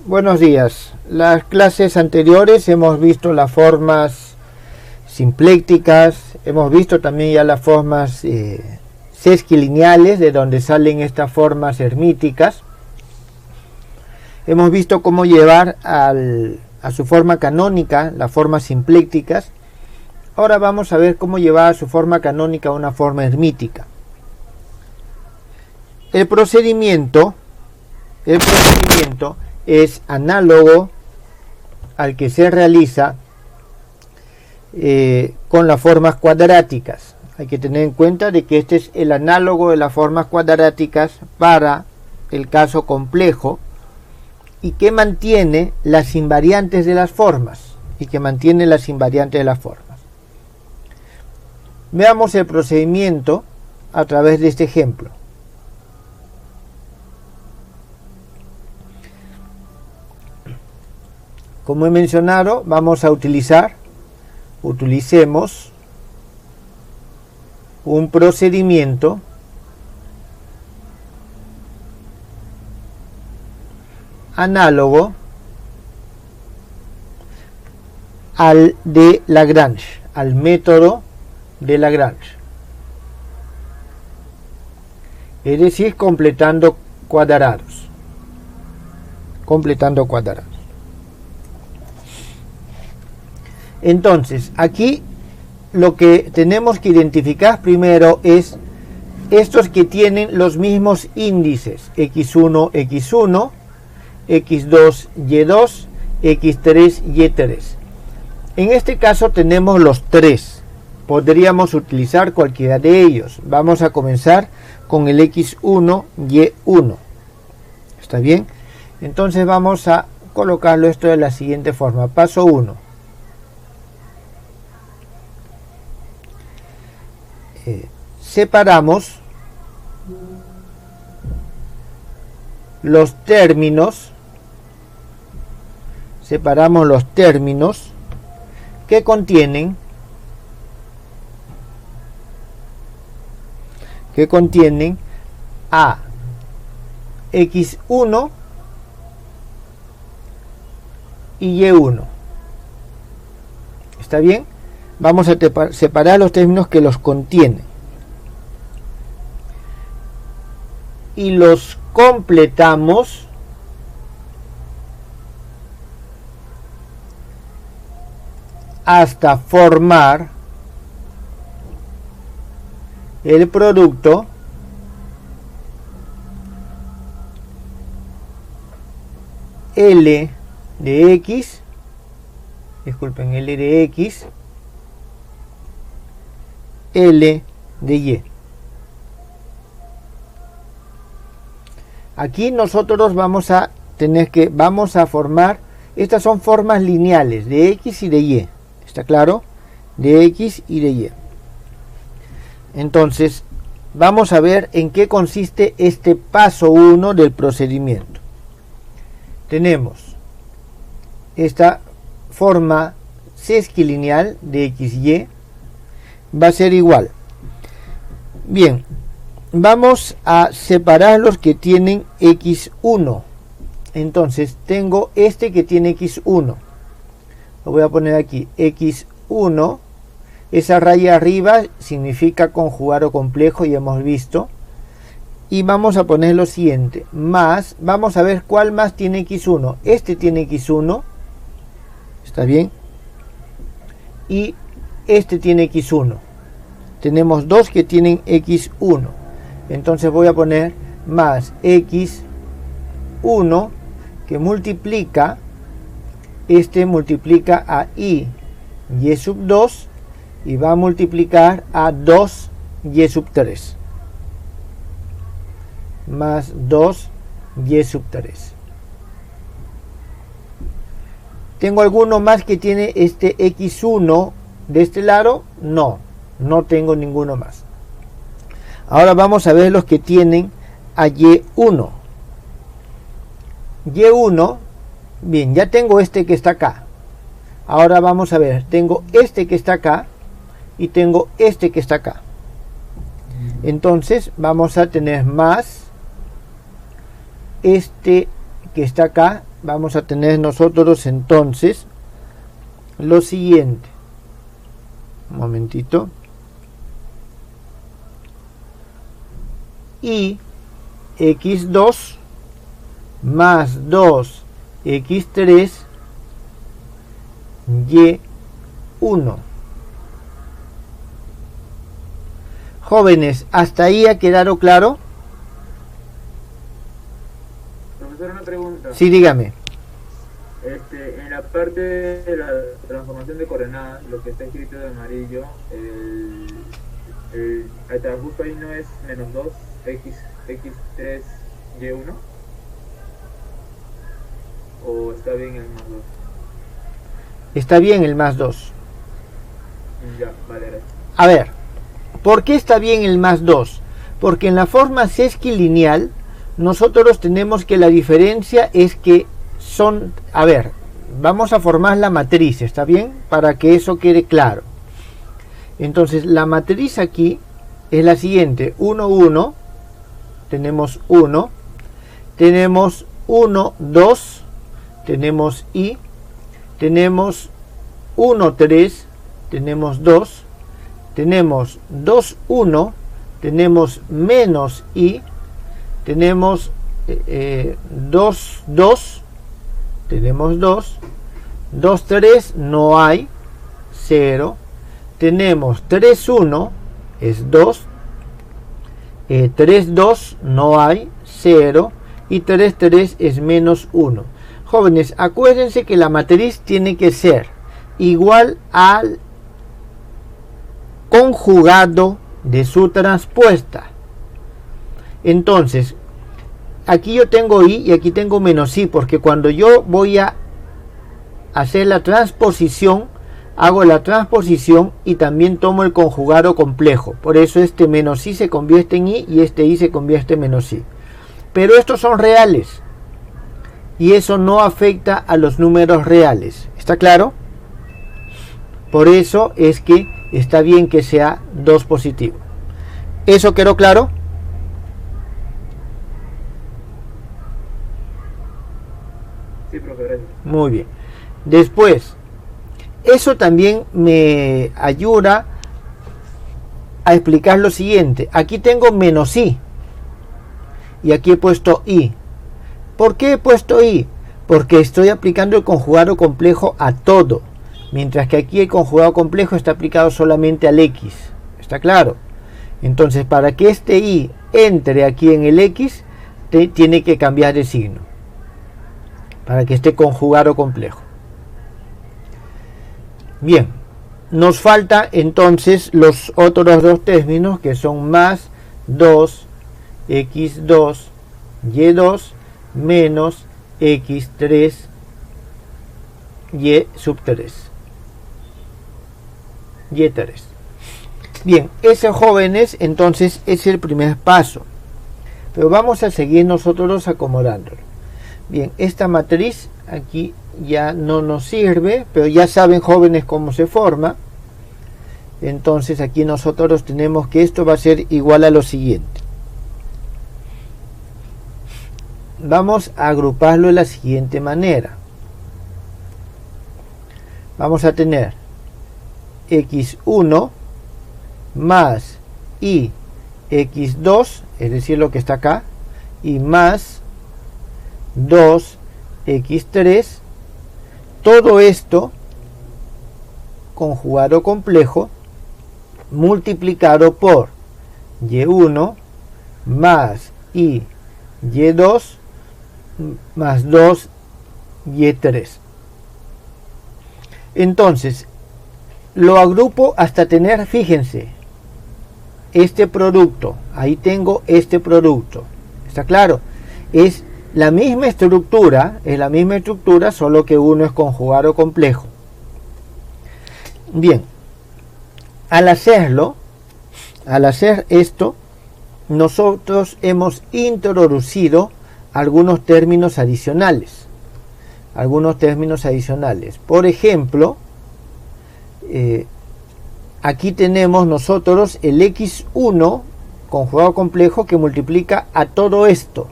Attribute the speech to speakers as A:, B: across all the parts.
A: Buenos días. Las clases anteriores hemos visto las formas simplécticas, hemos visto también ya las formas sesquilineales, de donde salen estas formas hermíticas. Hemos visto cómo llevar a su forma canónica las formas simplécticas. Ahora vamos a ver cómo llevar a su forma canónica una forma hermítica. El procedimiento es análogo al que se realiza con las formas cuadráticas. Hay que tener en cuenta de que este es el análogo de las formas cuadráticas para el caso complejo y que mantiene las invariantes de las formas. Veamos el procedimiento a través de este ejemplo. Como he mencionado, vamos a utilicemos un procedimiento análogo al de Lagrange, al método de Lagrange, es decir, completando cuadrados. Entonces, aquí lo que tenemos que identificar primero es estos que tienen los mismos índices, x1, x1, x2, y2, x3, y3. En este caso tenemos los tres. Podríamos utilizar cualquiera de ellos. Vamos a comenzar con el x1, y1. ¿Está bien? Entonces vamos a colocarlo esto de la siguiente forma. Paso 1. Separamos los términos que contienen a x1 y y1. ¿Está bien? Vamos a separar los términos que los contienen y los completamos hasta formar el producto L de X, L de X, L de Y. Aquí nosotros vamos a formar, estas son formas lineales de X y de Y. ¿Está claro? De X y de Y. Entonces, vamos a ver en qué consiste este paso 1 del procedimiento. Tenemos esta forma sesquilineal de XY, va a ser igual. Bien, vamos a separar los que tienen x1. Entonces tengo este que tiene x1, lo voy a poner aquí, x1, esa raya arriba significa conjugar o complejo, ya hemos visto, y vamos a poner lo siguiente, más, vamos a ver cuál más tiene x1, este tiene x1, ¿está bien? Y este tiene x1, tenemos dos que tienen x1, entonces voy a poner más x1 que multiplica, este multiplica a y sub 2 y va a multiplicar a 2 y sub 3 más 2 y sub 3. ¿Tengo alguno más que tiene este x1 de este lado? No tengo ninguno más. Ahora vamos a ver los que tienen a y1. Y1, bien, ya tengo este que está acá. Ahora vamos a ver, tengo este que está acá y tengo este que está acá. Entonces vamos a tener más este que está acá vamos a tener nosotros entonces lo siguiente. Un momentito. Y x2 más 2x3 y1. Jóvenes, ¿hasta ahí ha quedado claro?
B: Profesor, una pregunta.
A: Sí, dígame.
B: En la parte de la transformación de coordenadas, lo que está escrito de amarillo, justo ahí no es menos 2 x3 y1, o está bien el más 2.
A: Está bien el más 2.
B: Ya, vale, gracias.
A: A ver, ¿por qué está bien el más 2? Porque en la forma sesquilineal nosotros tenemos que la diferencia es que son, a ver, vamos a formar la matriz, ¿está bien? Para que eso quede claro. Entonces la matriz aquí es la siguiente: 1, 1, tenemos 1, tenemos 1, 2, tenemos y, tenemos 1, 3, tenemos 2, tenemos 2, 1, tenemos menos y, tenemos 2, 2, tenemos 2, 2, 3, no hay, 0, tenemos 3, 1, es 2, 3, 2, no hay, 0, y 3, 3 es menos 1. Jóvenes, acuérdense que la matriz tiene que ser igual al conjugado de su transpuesta. Entonces, aquí yo tengo i y aquí tengo menos i, porque cuando yo voy a hacer la transposición, hago la transposición y también tomo el conjugado complejo. Por eso este menos i se convierte en i y este i se convierte en menos i. Pero estos son reales y eso no afecta a los números reales. ¿Está claro? Por eso es que está bien que sea 2 positivo. ¿Eso quedó claro?
B: Sí, profe, gracias.
A: Muy bien. Después, eso también me ayuda a explicar lo siguiente. Aquí tengo menos i y aquí he puesto i. ¿Por qué he puesto i? Porque estoy aplicando el conjugado complejo a todo, mientras que aquí el conjugado complejo está aplicado solamente al x. ¿Está claro? Entonces, para que este i entre aquí en el x, tiene que cambiar de signo, para que esté conjugado complejo. Bien, nos falta entonces los otros dos términos, que son más 2 x2 y2 menos x3 y sub 3 y3. Bien, ese, jóvenes, entonces es el primer paso, pero vamos a seguir nosotros acomodándolo. Bien, esta matriz aquí ya no nos sirve, pero ya saben, jóvenes, cómo se forma. Entonces aquí nosotros tenemos que esto va a ser igual a lo siguiente. Vamos a agruparlo de la siguiente manera. Vamos a tener x1 más y x2, es decir, lo que está acá, y más 2x3, todo esto conjugado complejo multiplicado por y1 más y2 más 2y3. Entonces lo agrupo hasta tener, fíjense, este producto. Ahí tengo este producto. ¿Está claro? Es la misma estructura, solo que uno es conjugado complejo. Bien, al hacer esto, nosotros hemos introducido algunos términos adicionales. Por ejemplo, aquí tenemos nosotros el x1 conjugado complejo que multiplica a todo esto.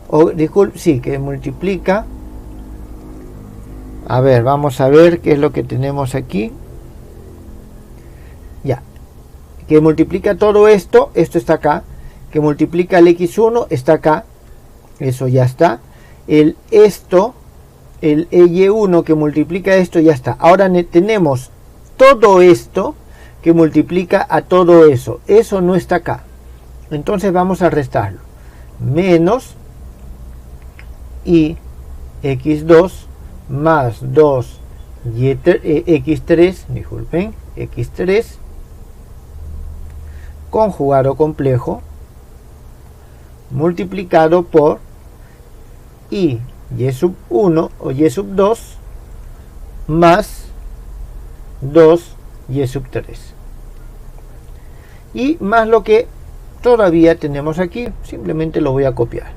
A: o disculpe, sí, que multiplica. A ver, vamos a ver qué es lo que tenemos aquí. Ya, que multiplica todo esto, esto está acá, que multiplica el x1 está acá, eso ya está. El y1 que multiplica esto ya está. Ahora tenemos todo esto que multiplica a todo eso, eso no está acá, entonces vamos a restarlo. Menos y x2 más 2 x3, disculpen, x3 conjugado complejo multiplicado por y sub 1 o y sub 2 más 2 y sub 3, y más lo que todavía tenemos aquí, simplemente lo voy a copiar,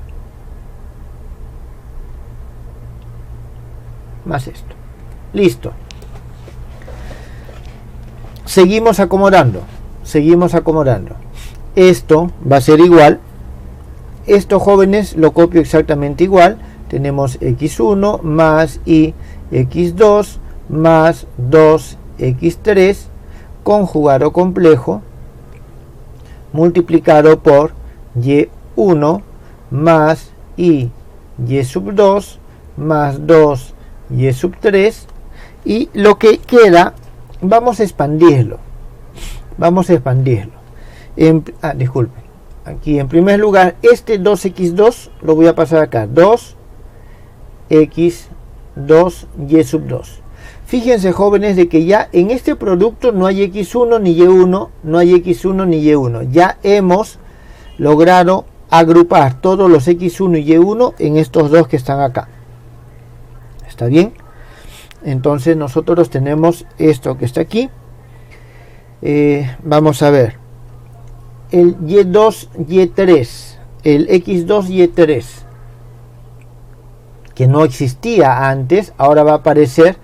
A: más esto, listo. Seguimos acomodando, esto va a ser igual, esto, jóvenes, lo copio exactamente igual. Tenemos x1 más y x2 más 2 x3 conjugado complejo multiplicado por y1 más y sub 2 más 2 y sub 3, y lo que queda vamos a expandirlo. Disculpen, aquí en primer lugar este 2x2 lo voy a pasar acá, 2x2 y sub 2. Fíjense, jóvenes, de que ya en este producto no hay x1 ni y1, ya hemos logrado agrupar todos los x1 y y1 en estos dos que están acá. ¿Está bien? Entonces nosotros tenemos esto que está aquí. Vamos a ver el y2 y3, el x2 y3, que no existía antes, ahora va a aparecer.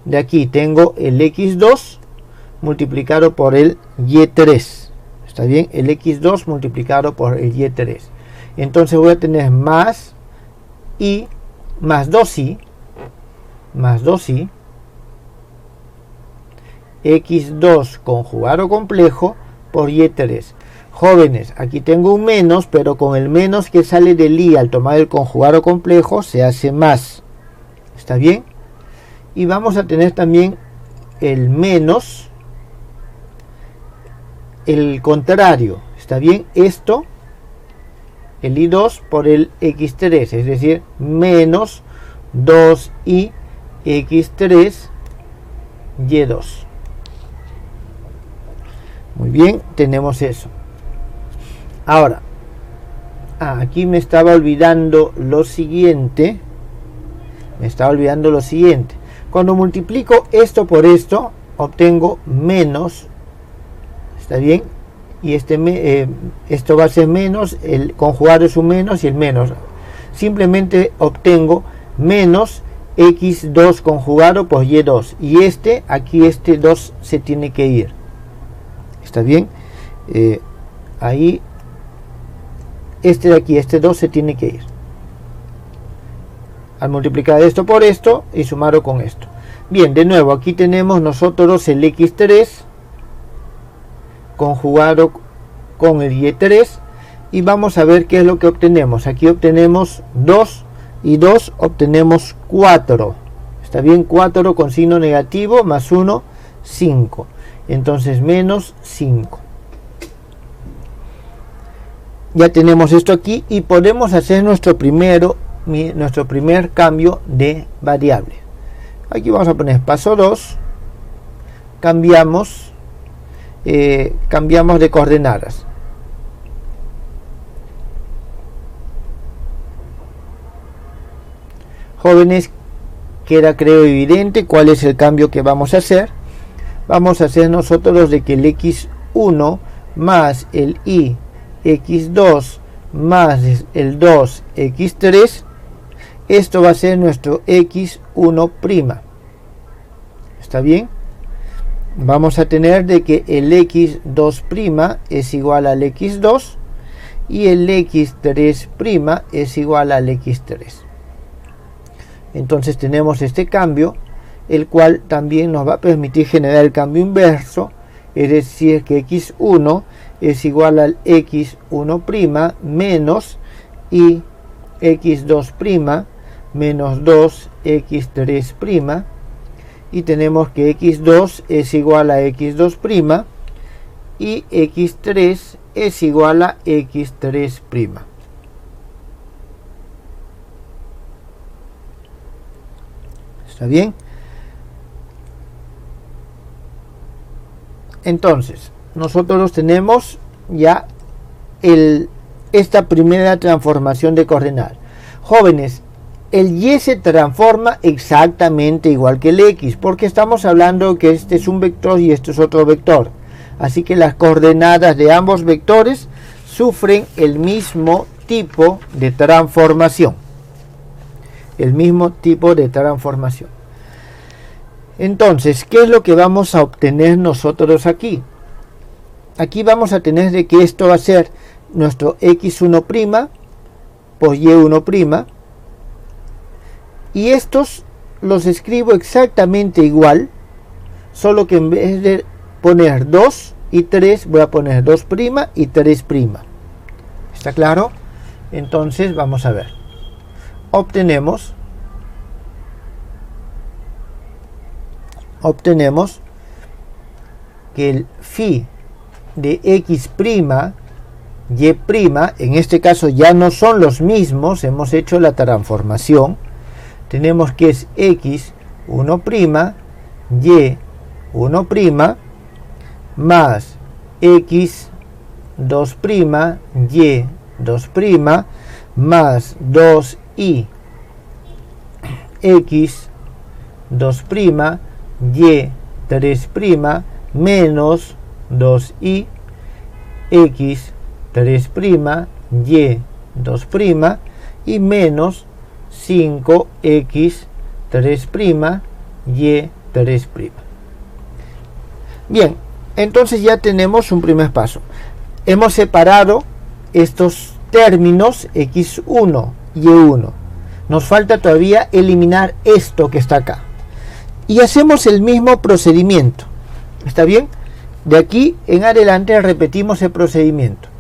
A: De aquí tengo el x2 multiplicado por el y3, está bien, el x2 multiplicado por el y3, entonces voy a tener más y más 2y x2 conjugado complejo por y3. Jóvenes, aquí tengo un menos, pero con el menos que sale del i al tomar el conjugado complejo se hace más, está bien. Y vamos a tener también el menos, el contrario, está bien, esto, el i2 por el x3, es decir, menos 2i x3 y2. Muy bien, tenemos eso. Ahora, aquí me estaba olvidando lo siguiente. Cuando multiplico esto por esto, obtengo menos, está bien, y esto va a ser menos, el conjugado es un menos y el menos. Simplemente obtengo menos x2 conjugado por y2, y aquí este 2 se tiene que ir, está bien, ahí este de aquí, este 2 se tiene que ir al multiplicar esto por esto y sumarlo con esto. Bien, de nuevo aquí tenemos nosotros el x3 conjugado con el y3, y vamos a ver qué es lo que obtenemos. Aquí obtenemos 2 y 2 obtenemos 4, está bien, 4 con signo negativo, más 1, 5, entonces menos 5. Ya tenemos esto aquí y podemos hacer nuestro primer cambio de variable. Aquí vamos a poner paso 2, cambiamos de coordenadas. Jóvenes, queda creo evidente cuál es el cambio que vamos a hacer. Vamos a hacer nosotros de que el x1 más el i x2 más el 2 x3, esto va a ser nuestro x1', está bien. Vamos a tener de que el x2' es igual al x2, y el x3' es igual al x3. Entonces tenemos este cambio, el cual también nos va a permitir generar el cambio inverso, es decir que x1 es igual al x1' menos y x2' menos 2x3', y tenemos que x2 es igual a x2' y x3 es igual a x3'. ¿Está bien? Entonces, nosotros tenemos ya esta primera transformación de coordenadas. Jóvenes, el y se transforma exactamente igual que el x, porque estamos hablando que este es un vector y este es otro vector. Así que las coordenadas de ambos vectores sufren el mismo tipo de transformación. El mismo tipo de transformación. Entonces, ¿qué es lo que vamos a obtener nosotros aquí? Aquí vamos a tener de que esto va a ser nuestro x1' por y1', y estos los escribo exactamente igual, solo que en vez de poner 2 y 3 voy a poner 2' y 3'. ¿Está claro? Entonces vamos a ver. Obtenemos que el phi de x', y', en este caso ya no son los mismos, hemos hecho la transformación. Tenemos que es x1', y1' más x2', y2' más 2y x2', y3' menos 2y x3', y2' y menos 5x3', y3'. Bien, entonces ya tenemos un primer paso. Hemos separado estos términos x1 y y1. Nos falta todavía eliminar esto que está acá. Y hacemos el mismo procedimiento. ¿Está bien? De aquí en adelante repetimos el procedimiento.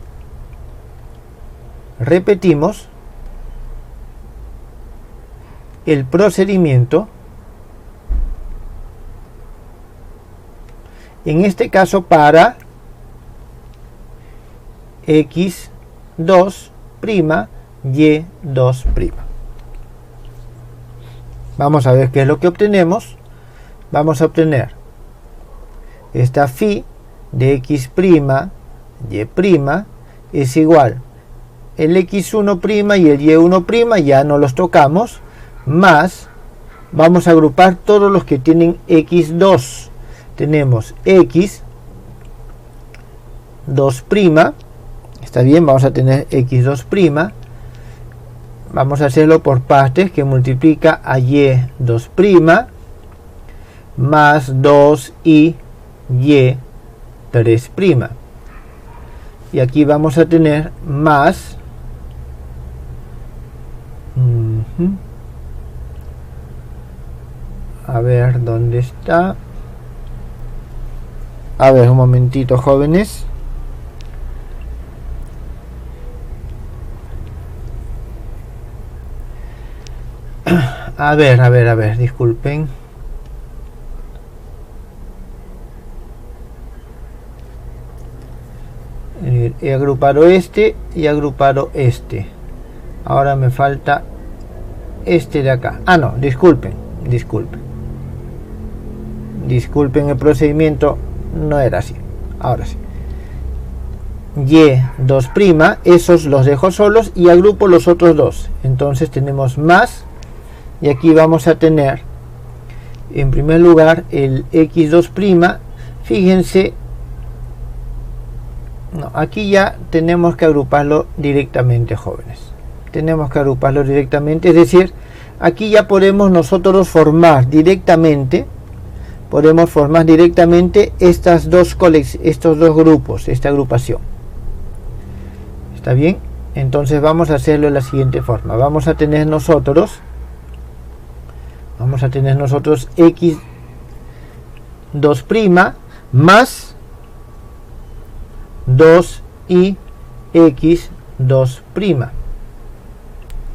A: Repetimos el procedimiento. En este caso para x2', y2'. Vamos a ver qué es lo que obtenemos. Vamos a obtener esta phi de x', y' es igual el x1' y el y1' ya no los tocamos, más vamos a agrupar todos los que tienen x2. Tenemos x2', está bien, vamos a tener x2', vamos a hacerlo por partes, que multiplica a y2' más 2y y3', y aquí vamos a tener más a ver dónde está. A ver, un momentito, jóvenes. A ver, disculpen. He agrupado este y agrupado este. Ahora me falta este de acá. Ah, no, disculpen. Disculpen, el procedimiento no era así. Ahora sí. y2', esos los dejo solos y agrupo los otros dos. Entonces tenemos más, y aquí vamos a tener en primer lugar el x2'. Fíjense, no, aquí ya tenemos que agruparlo directamente, jóvenes. Tenemos que agruparlo directamente, es decir, aquí ya podemos nosotros formar directamente. Podemos formar directamente estos dos grupos, esta agrupación. ¿Está bien? Entonces vamos a hacerlo de la siguiente forma. Vamos a tener nosotros x2' más 2y x2'.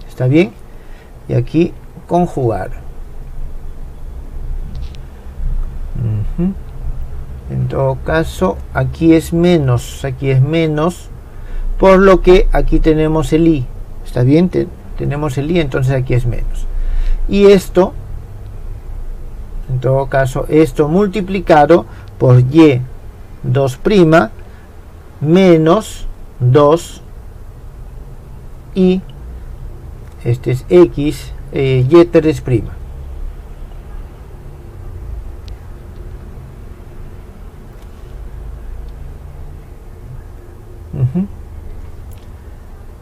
A: ¿Está bien? Y aquí conjugar. En todo caso, aquí es menos, por lo que aquí tenemos el i. ¿Está bien? Tenemos el i, entonces aquí es menos. Y esto, en todo caso, esto multiplicado por y2' menos 2 y este es x y3'.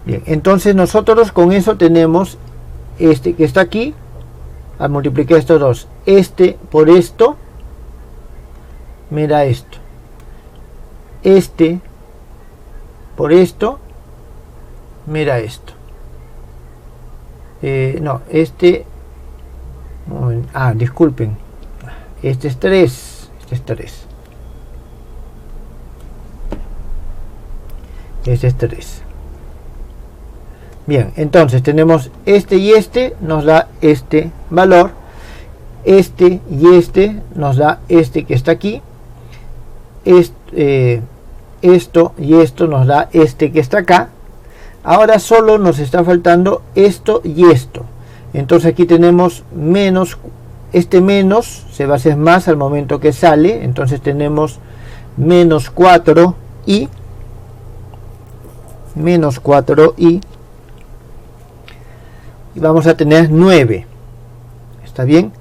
A: Bien, entonces nosotros con eso tenemos este que está aquí, al multiplicar estos dos, este por esto me da esto, este por esto me da esto, no, disculpen, este es 3, este es 3. Bien, entonces tenemos este y este nos da este valor, este y este nos da este que está aquí, esto y esto nos da este que está acá. Ahora solo nos está faltando esto y esto. Entonces aquí tenemos menos, este menos se va a hacer más al momento que sale, entonces tenemos menos 4y, y vamos a tener 9. ¿Está bien?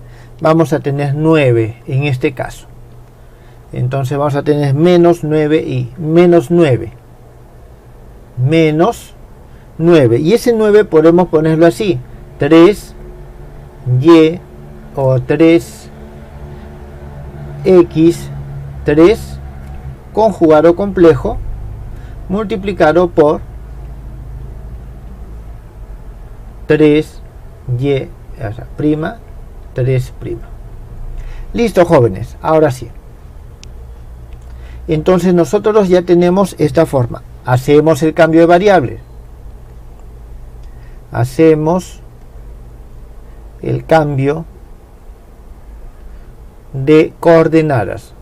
A: Vamos a tener 9 en este caso. Entonces vamos a tener menos 9y, menos 9. Y ese 9 podemos ponerlo así. 3y o 3x3 conjugado complejo multiplicado por 3y prima 3'. Listo, jóvenes, ahora sí. Entonces nosotros ya tenemos esta forma. Hacemos el cambio de variables. Hacemos el cambio de coordenadas.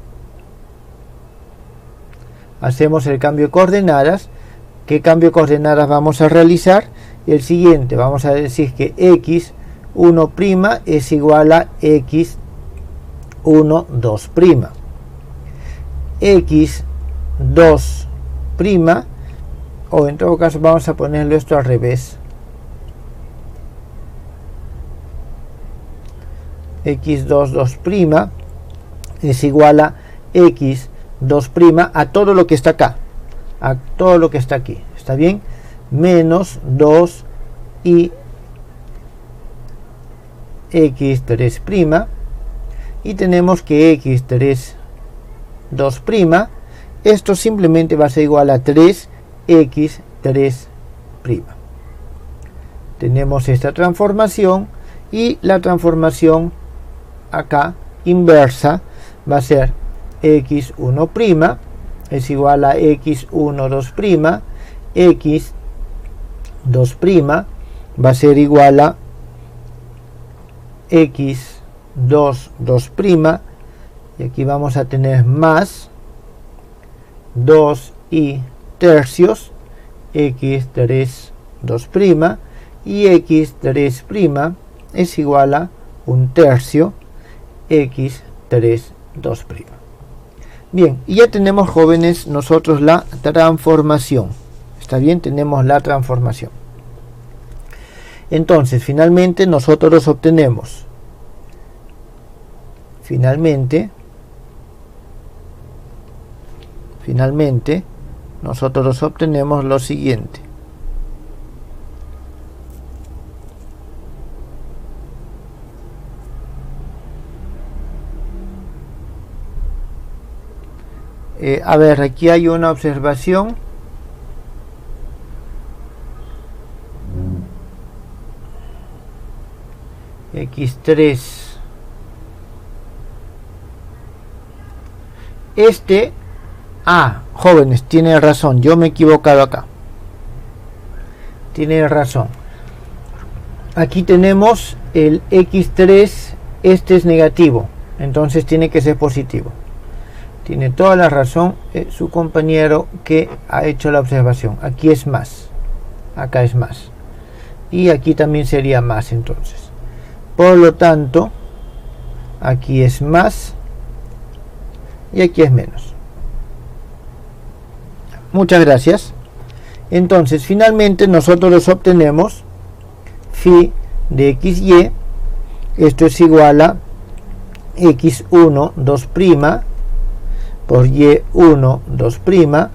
A: ¿Qué cambio de coordenadas vamos a realizar? El siguiente, vamos a decir que x1' es igual a x12'. x2', o en todo caso vamos a ponerlo esto al revés. x2' es igual a x2' a todo lo que está acá, a todo lo que está aquí. ¿Está bien? Menos 2 y x3', y tenemos que x2', esto simplemente va a ser igual a 3x3'. Tenemos esta transformación, y la transformación acá inversa va a ser x1' es igual a x12', x2' va a ser igual a x2', y aquí vamos a tener más 2 y tercios x2', y x3' es igual a 1/3 x2'. Bien, y ya tenemos, jóvenes, nosotros la transformación. ¿Está bien? Tenemos la transformación. Entonces, finalmente nosotros obtenemos nosotros obtenemos lo siguiente. A ver, aquí hay una observación. x3. Jóvenes, tiene razón, yo me he equivocado acá. Tiene razón. Aquí tenemos el x3, este es negativo, entonces tiene que ser positivo. Tiene toda la razón su compañero que ha hecho la observación. Aquí es más, acá es más, y aquí también sería más entonces. Por lo tanto, aquí es más y aquí es menos. Muchas gracias. Entonces, finalmente nosotros obtenemos phi de xy. Esto es igual a x1 2' por y1 2'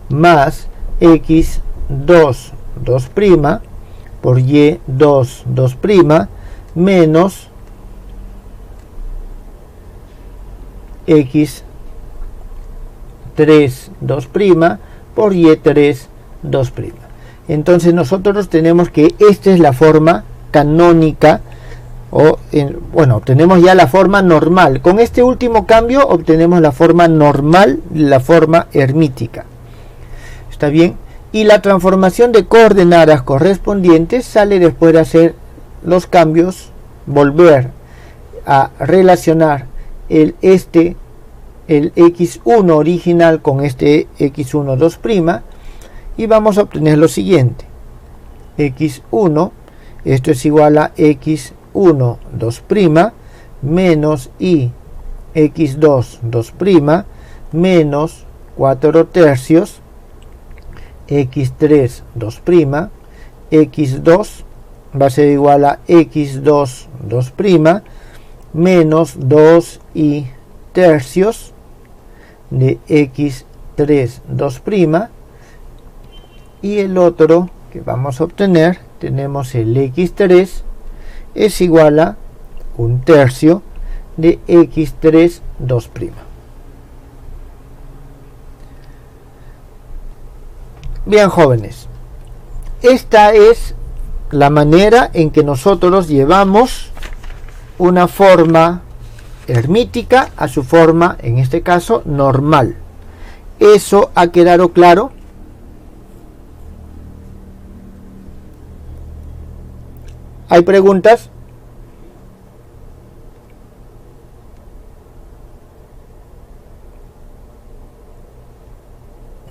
A: más x2 2' por y2 2' menos x3 2' por y3 2'. Entonces nosotros tenemos que esta es la forma canónica, obtenemos ya la forma normal. Con este último cambio obtenemos la forma normal, la forma hermítica. ¿Está bien? Y la transformación de coordenadas correspondientes sale después de hacer los cambios, volver a relacionar el x1 original con este x1 2', y vamos a obtener lo siguiente: x1, esto es igual a x1 2' menos y x2 2' menos 4/3 x3 2', x2 va a ser igual a x2 2' menos 2 y tercios de x3 2', y el otro que vamos a obtener, tenemos el x3 es igual a 1/3 de x3 2'. Bien, jóvenes, esta es la manera en que nosotros llevamos una forma hermítica a su forma, en este caso, normal. ¿Eso ha quedado claro? ¿Hay preguntas?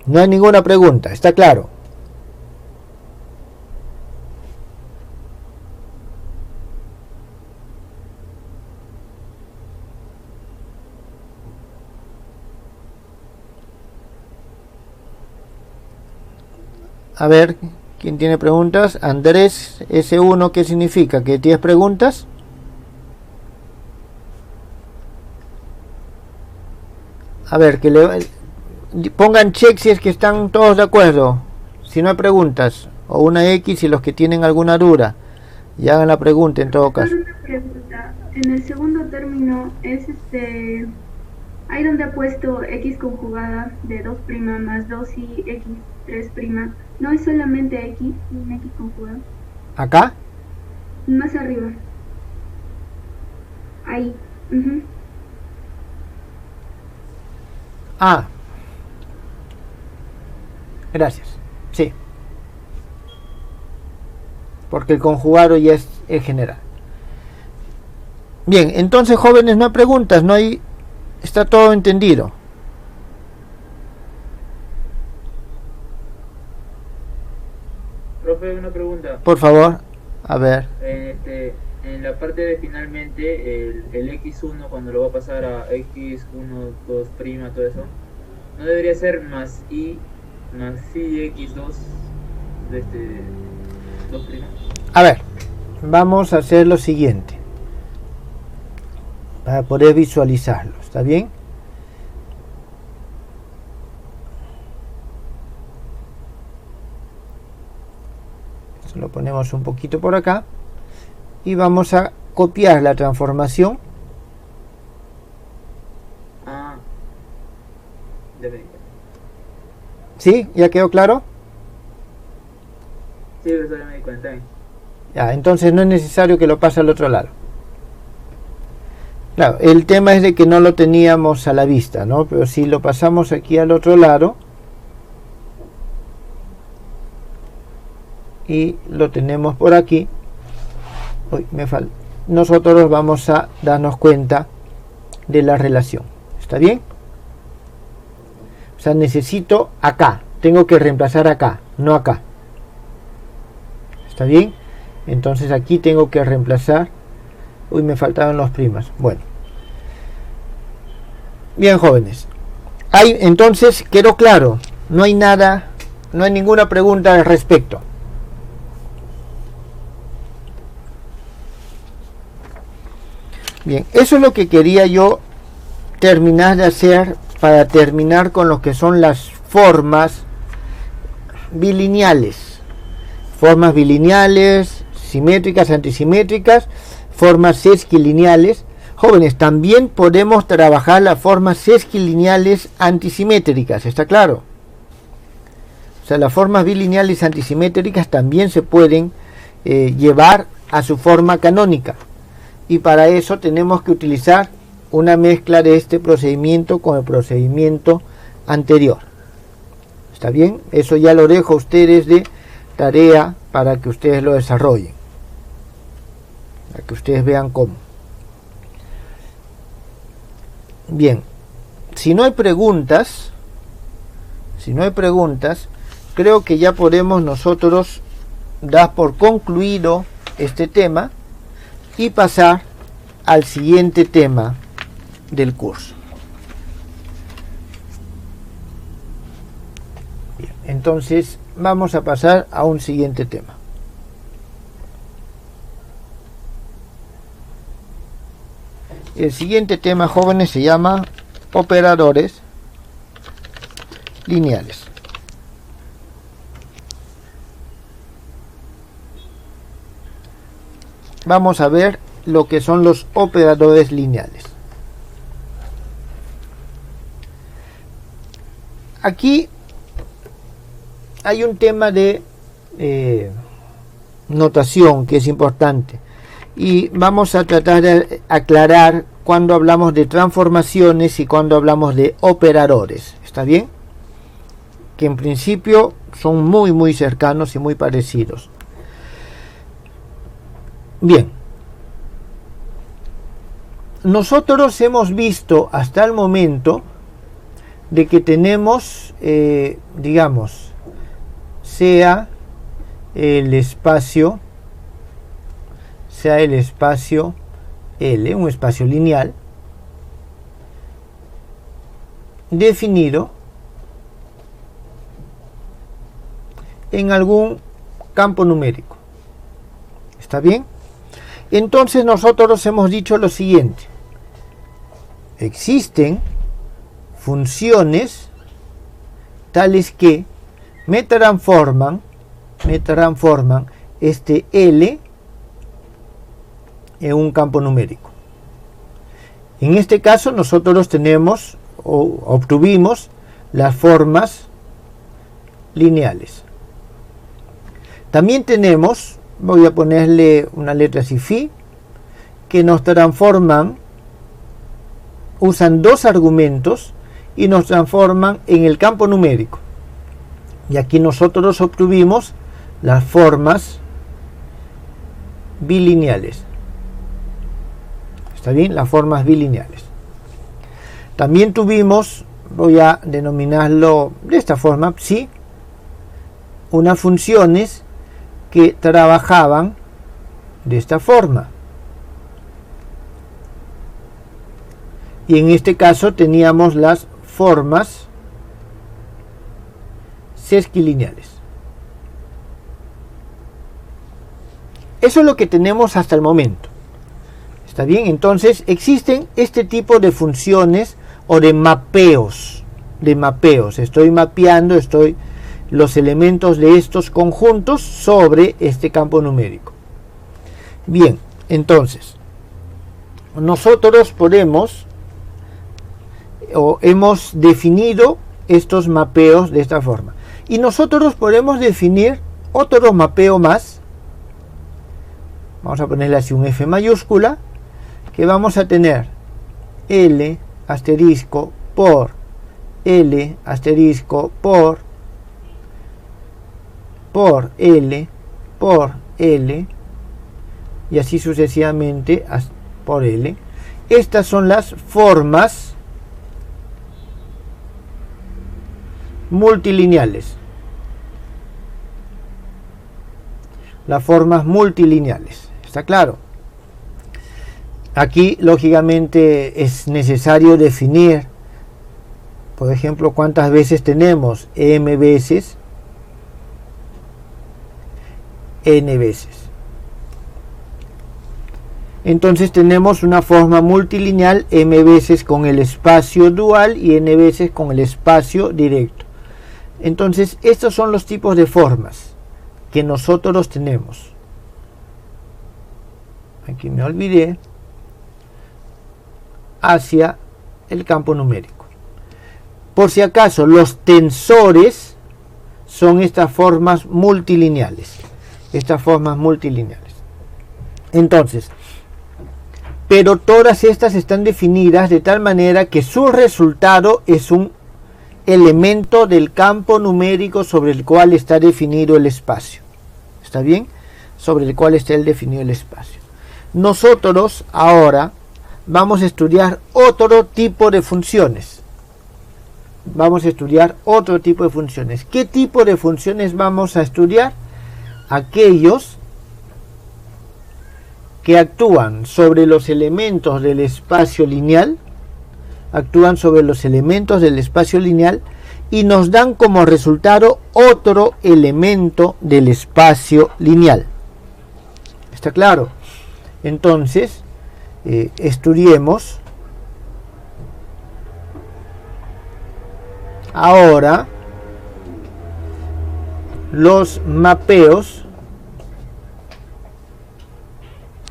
A: No hay ninguna pregunta, ¿está claro? A ver, ¿quién tiene preguntas? Andrés, S1, ¿qué significa? ¿Que tienes preguntas? A ver, que le pongan check si es que están todos de acuerdo. Si no hay preguntas, o una X y los que tienen alguna duda, y hagan la pregunta en todo caso.
C: Una pregunta. En el segundo término es ahí donde ha puesto x conjugada de 2' más 2 y x3', no es solamente x, un x conjugado.
A: ¿Acá?
C: Más arriba. Ahí.
A: Gracias. Sí. Porque el conjugado ya es el general. Bien, entonces, jóvenes, no hay preguntas, no hay... Está todo entendido.
B: Profe, una pregunta.
A: Por favor, a ver.
B: En la parte de finalmente, el x1 cuando lo va a pasar a x1, 2', todo eso, ¿no debería ser más i de x2 de 2'?
A: A ver, vamos a hacer lo siguiente para poder visualizarlo, ¿está bien? Esto lo ponemos un poquito por acá y vamos a copiar la transformación. ¿Sí? ¿Ya quedó claro?
B: Sí, eso ya me di cuenta.
A: Ya, entonces no es necesario que lo pase al otro lado. Claro, el tema es de que no lo teníamos a la vista, ¿no? Pero si lo pasamos aquí al otro lado y lo tenemos por aquí, uy, me falta, nosotros vamos a darnos cuenta de la relación. ¿Está bien? O sea, necesito acá, tengo que reemplazar acá, no acá. ¿Está bien? Entonces aquí tengo que reemplazar. Uy, me faltaban los primas. Bueno. Bien, jóvenes. Entonces, quedó claro. No hay nada, no hay ninguna pregunta al respecto. Bien, eso es lo que quería yo terminar de hacer para terminar con lo que son las formas bilineales. Formas bilineales, simétricas, antisimétricas, formas sesquilineales. Jóvenes, también podemos trabajar las formas sesquilineales antisimétricas, ¿está claro? O sea, las formas bilineales antisimétricas también se pueden llevar a su forma canónica. Y para eso tenemos que utilizar una mezcla de este procedimiento con el procedimiento anterior. ¿Está bien? Eso ya lo dejo a ustedes de tarea para que ustedes lo desarrollen. Para que ustedes vean cómo. Bien. Si no hay preguntas, creo que ya podemos nosotros dar por concluido este tema y pasar al siguiente tema del curso. Bien, entonces vamos a pasar a un siguiente tema. El siguiente tema, jóvenes, se llama operadores lineales. Vamos a ver lo que son los operadores lineales. Aquí hay un tema de notación que es importante y vamos a tratar de aclarar cuando hablamos de transformaciones y cuando hablamos de operadores. ¿Está bien? Que en principio son muy cercanos y muy parecidos. Bien, nosotros hemos visto hasta el momento de que tenemos, digamos, sea el espacio L, un espacio lineal, definido en algún campo numérico. ¿Está bien? Entonces nosotros hemos dicho lo siguiente: existen funciones tales que me transforman este L en un campo numérico. En este caso nosotros tenemos o obtuvimos las formas lineales. También tenemos, voy a ponerle una letra así, phi, que nos transforman, usan dos argumentos y nos transforman en el campo numérico. Y aquí nosotros obtuvimos las formas bilineales. ¿Está bien? Las formas bilineales. También tuvimos, voy a denominarlo de esta forma, psi, unas funciones que trabajaban de esta forma. Y en este caso teníamos las formas sesquilineales. Eso es lo que tenemos hasta el momento. ¿Está bien? Entonces existen este tipo de funciones o de mapeos. Estoy mapeando, los elementos de estos conjuntos sobre este campo numérico. Bien, entonces nosotros podemos o hemos definido estos mapeos de esta forma, y nosotros podemos definir otro mapeo más. Vamos a ponerle así un F mayúscula, que vamos a tener L asterisco por L asterisco por L por L y así sucesivamente por L. Estas son las formas multilineales. Las formas multilineales. ¿Está claro? Aquí, lógicamente, es necesario definir, por ejemplo, cuántas veces tenemos m veces n veces. Entonces tenemos una forma multilineal m veces con el espacio dual y n veces con el espacio directo. Entonces estos son los tipos de formas que nosotros tenemos. Aquí me olvidé. Hacia el campo numérico. Por si acaso, los tensores son estas formas multilineales. Estas formas multilineales. Entonces, pero todas estas están definidas de tal manera que su resultado es un elemento del campo numérico sobre el cual está definido el espacio. ¿Está bien? Sobre el cual está definido el espacio. Nosotros ahora vamos a estudiar otro tipo de funciones. Vamos a estudiar otro tipo de funciones. ¿Qué tipo de funciones vamos a estudiar? Aquellos que actúan sobre los elementos del espacio lineal, actúan sobre los elementos del espacio lineal y nos dan como resultado otro elemento del espacio lineal. ¿Está claro? Entonces, estudiemos ahora los mapeos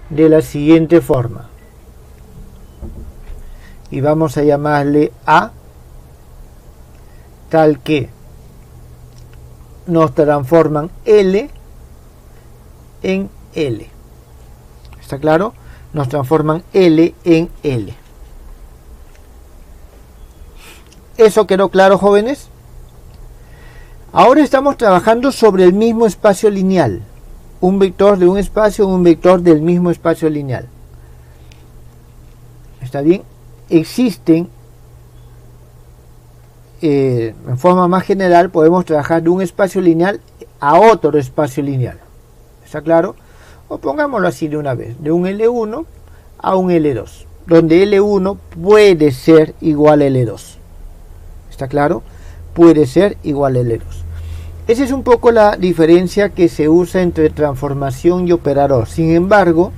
A: de la siguiente forma y vamos a llamarle A, tal que nos transforman L en L. ¿Está claro? Nos transforman L en L. ¿Eso quedó claro, jóvenes? Ahora estamos trabajando sobre el mismo espacio lineal. Un vector de un espacio, un vector del mismo espacio lineal. ¿Está bien? Existen, en forma más general, podemos trabajar de un espacio lineal a otro espacio lineal. ¿Está claro? O pongámoslo así de una vez, de un L1 a un L2, donde L1 puede ser igual a L2. ¿Está claro? Puede ser igual a L2. Esa es un poco la diferencia que se usa entre transformación y operador. Sin embargo,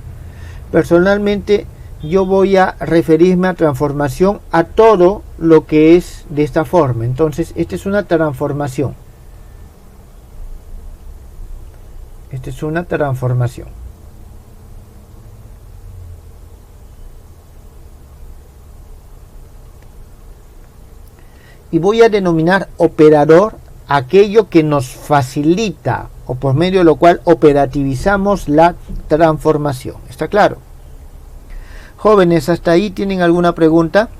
A: personalmente yo voy a referirme a transformación a todo lo que es de esta forma. Entonces, esta es una transformación. Esta es una transformación. Y voy a denominar operador aquello que nos facilita o por medio de lo cual operativizamos la transformación. ¿Está claro? Jóvenes, ¿hasta ahí tienen alguna pregunta?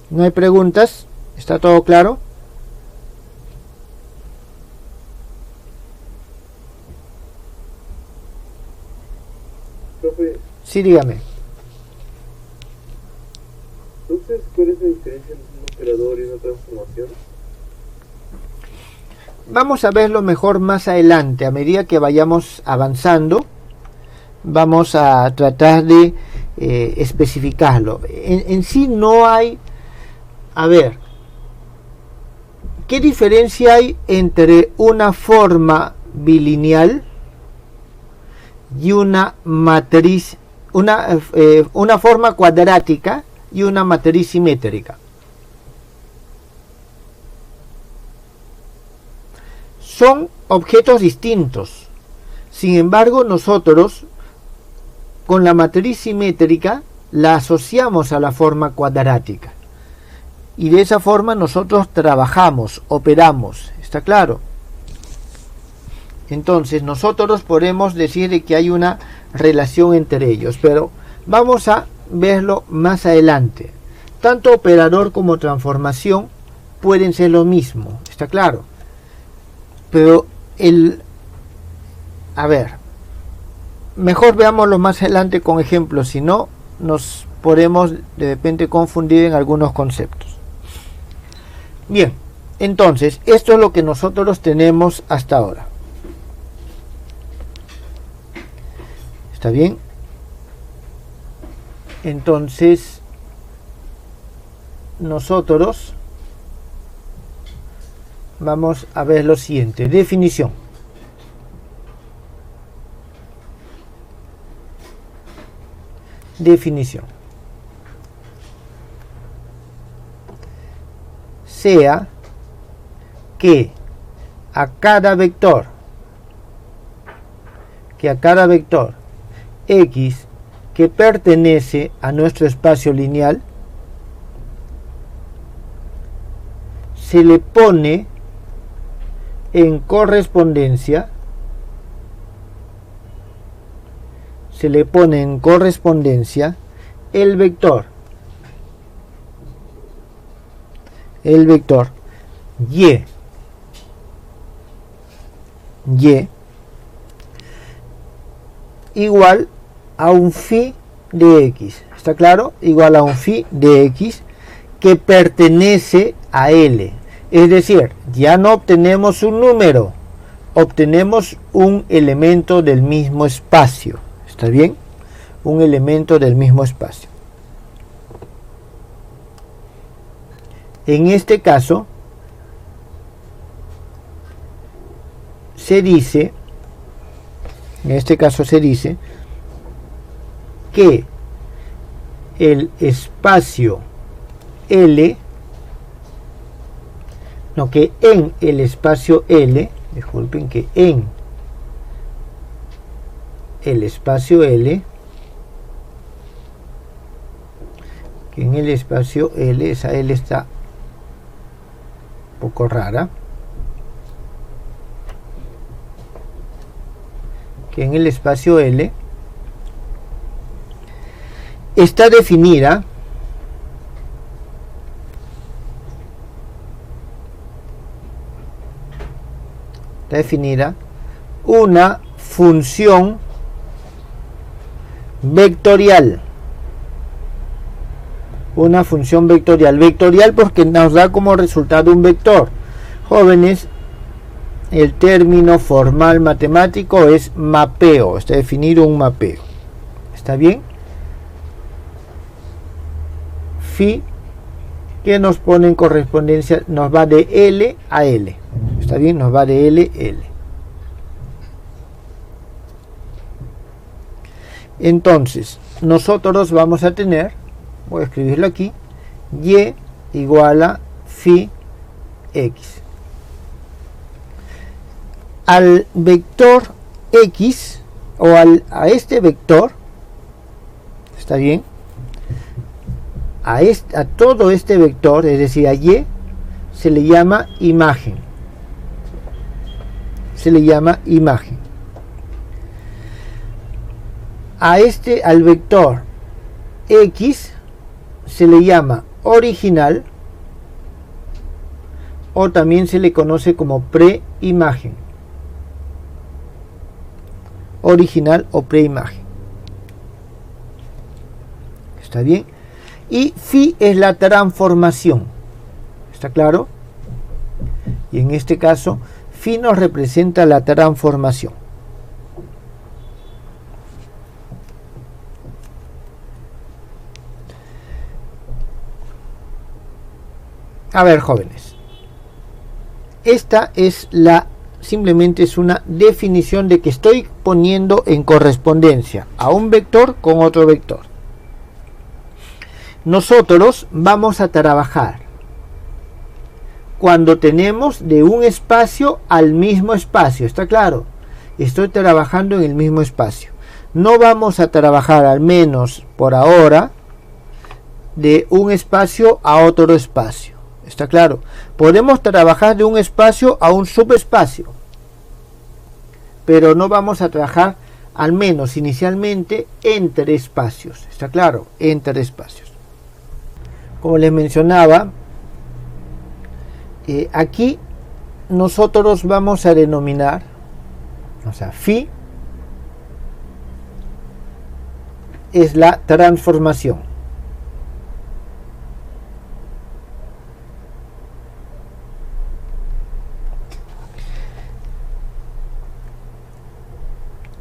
A: ¿No hay preguntas? ¿Está todo claro?
D: Profe,
A: Sí, dígame.
D: entonces, ¿cuál es la diferencia entre un operador y una transformación?
A: Vamos a verlo mejor más adelante. A medida que vayamos avanzando, vamos a tratar de especificarlo. En sí no hay... A ver, ¿qué diferencia hay entre una forma bilineal y una matriz, una forma cuadrática y una matriz simétrica? Son objetos distintos. Sin embargo, nosotros con la matriz simétrica la asociamos a la forma cuadrática. Y de esa forma nosotros trabajamos, operamos. ¿Está claro? Entonces nosotros podemos decir que hay una relación entre ellos, pero vamos a verlo más adelante. Tanto operador como transformación pueden ser lo mismo, ¿está claro? Pero mejor veámoslo más adelante con ejemplos, si no nos podemos de repente confundir en algunos conceptos. Bien, entonces esto es lo que nosotros tenemos hasta ahora. ¿Está bien? Entonces nosotros vamos a ver lo siguiente. Definición. Definición. Sea que a cada vector X que pertenece a nuestro espacio lineal se le pone en correspondencia el vector y igual a un phi de x. ¿Está claro? Igual a un phi de x que pertenece a L. Es decir, ya no obtenemos un número, obtenemos un elemento del mismo espacio. ¿Está bien? Un elemento del mismo espacio. En este caso se dice que el espacio L, que en el espacio L, disculpen, que en el espacio L, esa L está un poco rara, que en el espacio L está definida una función vectorial. Vectorial porque nos da como resultado un vector. Jóvenes, el término formal matemático es mapeo. Está definido un mapeo. ¿Está bien? Phi, que nos pone en correspondencia, nos va de L a L. ¿Está bien? Nos va de L a L. Entonces, nosotros vamos a tener, voy a escribirlo aquí, y igual a phi x. Al vector x, o a este vector, ¿está bien? A todo este vector, es decir, a y, se le llama imagen. Al vector x se le llama original, o también se le conoce como preimagen. Original o preimagen. ¿Está bien? Y phi es la transformación. ¿Está claro? Y en este caso, phi nos representa la transformación. A ver, jóvenes. Esta es simplemente es una definición de que estoy poniendo en correspondencia a un vector con otro vector. Nosotros vamos a trabajar cuando tenemos de un espacio al mismo espacio. ¿Está claro? Estoy trabajando en el mismo espacio. No vamos a trabajar, al menos por ahora, de un espacio a otro espacio. ¿Está claro? Podemos trabajar de un espacio a un subespacio, pero no vamos a trabajar, al menos inicialmente, entre espacios. ¿Está claro? Entre espacios. Como les mencionaba, aquí nosotros vamos a denominar, o sea, phi es la transformación.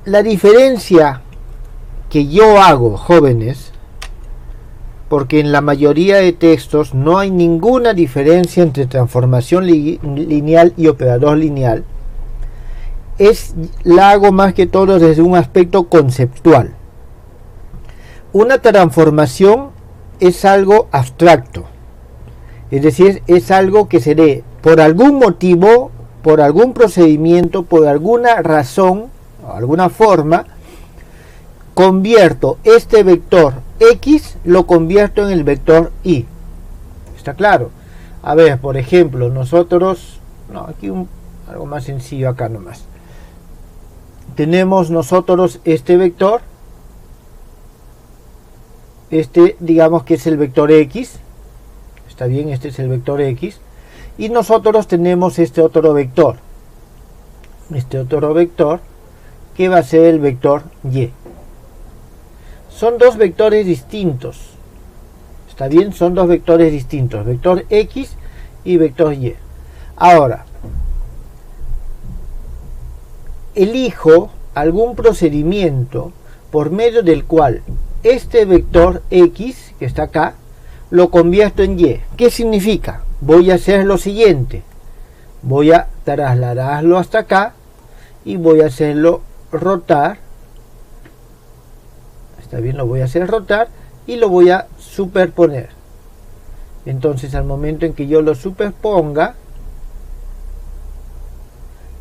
A: La diferencia que yo hago, jóvenes, porque en la mayoría de textos no hay ninguna diferencia entre transformación lineal y operador lineal, la hago más que todo desde un aspecto conceptual. Una transformación es algo abstracto, es decir, es algo que se dé por algún motivo, por algún procedimiento, por alguna razón, o alguna forma, convierto este vector X, lo convierto en el vector Y. ¿Está claro? A ver, por ejemplo, nosotros, aquí algo más sencillo acá nomás. Tenemos nosotros este vector, digamos que es el vector X, está bien, este es el vector X, y nosotros tenemos este otro vector que va a ser el vector Y. Son dos vectores distintos, está bien, son dos vectores distintos, vector X y vector Y. Ahora, elijo algún procedimiento por medio del cual este vector X, que está acá, lo convierto en Y. ¿Qué significa? Voy a hacer lo siguiente. Voy a trasladarlo hasta acá y voy a hacerlo rotar. Está bien, lo voy a hacer rotar y lo voy a superponer. Entonces, al momento en que yo lo superponga,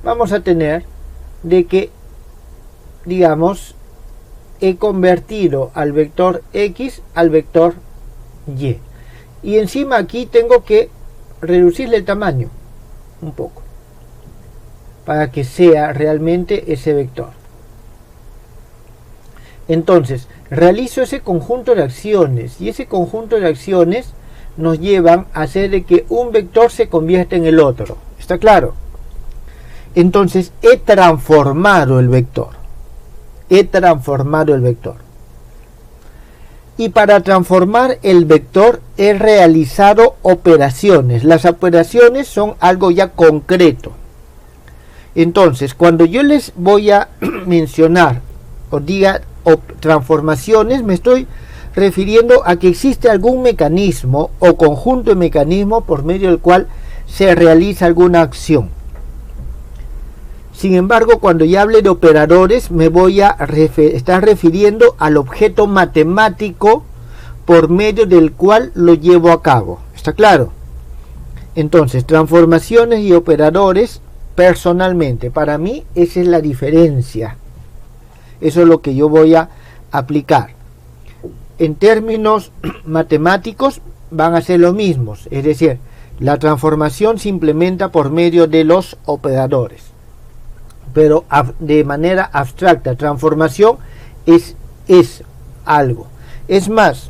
A: vamos a tener de que, digamos, he convertido al vector X al vector Y. Y encima aquí tengo que reducirle el tamaño un poco para que sea realmente ese vector. Entonces, realizo ese conjunto de acciones, y ese conjunto de acciones nos llevan a hacer de que un vector se convierta en el otro. ¿Está claro? Entonces, he transformado el vector. Y para transformar el vector he realizado operaciones. Las operaciones son algo ya concreto. Entonces, cuando yo les voy a mencionar o diga transformaciones, me estoy refiriendo a que existe algún mecanismo o conjunto de mecanismos por medio del cual se realiza alguna acción. Sin embargo, cuando ya hable de operadores, me voy a estar refiriendo al objeto matemático por medio del cual lo llevo a cabo. ¿Está claro? Entonces, transformaciones y operadores, personalmente, para mí, esa es la diferencia. Eso es lo que yo voy a aplicar. En términos matemáticos, van a ser los mismos. Es decir, la transformación se implementa por medio de los operadores, pero de manera abstracta. Transformación es algo. Es más,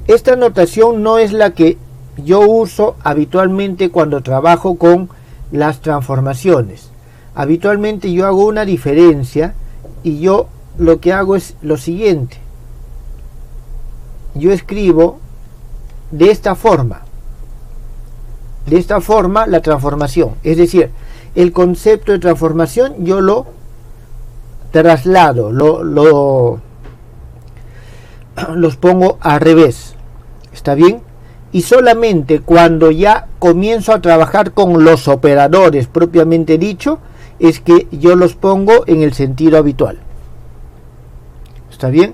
A: esta notación no es la que yo uso habitualmente cuando trabajo con las transformaciones. Habitualmente yo hago una diferencia y yo lo que hago es lo siguiente. Yo escribo de esta forma la transformación, es decir, el concepto de transformación yo lo traslado, los pongo al revés. ¿Está bien? Y solamente cuando ya comienzo a trabajar con los operadores propiamente dicho, es que yo los pongo en el sentido habitual. ¿Está bien?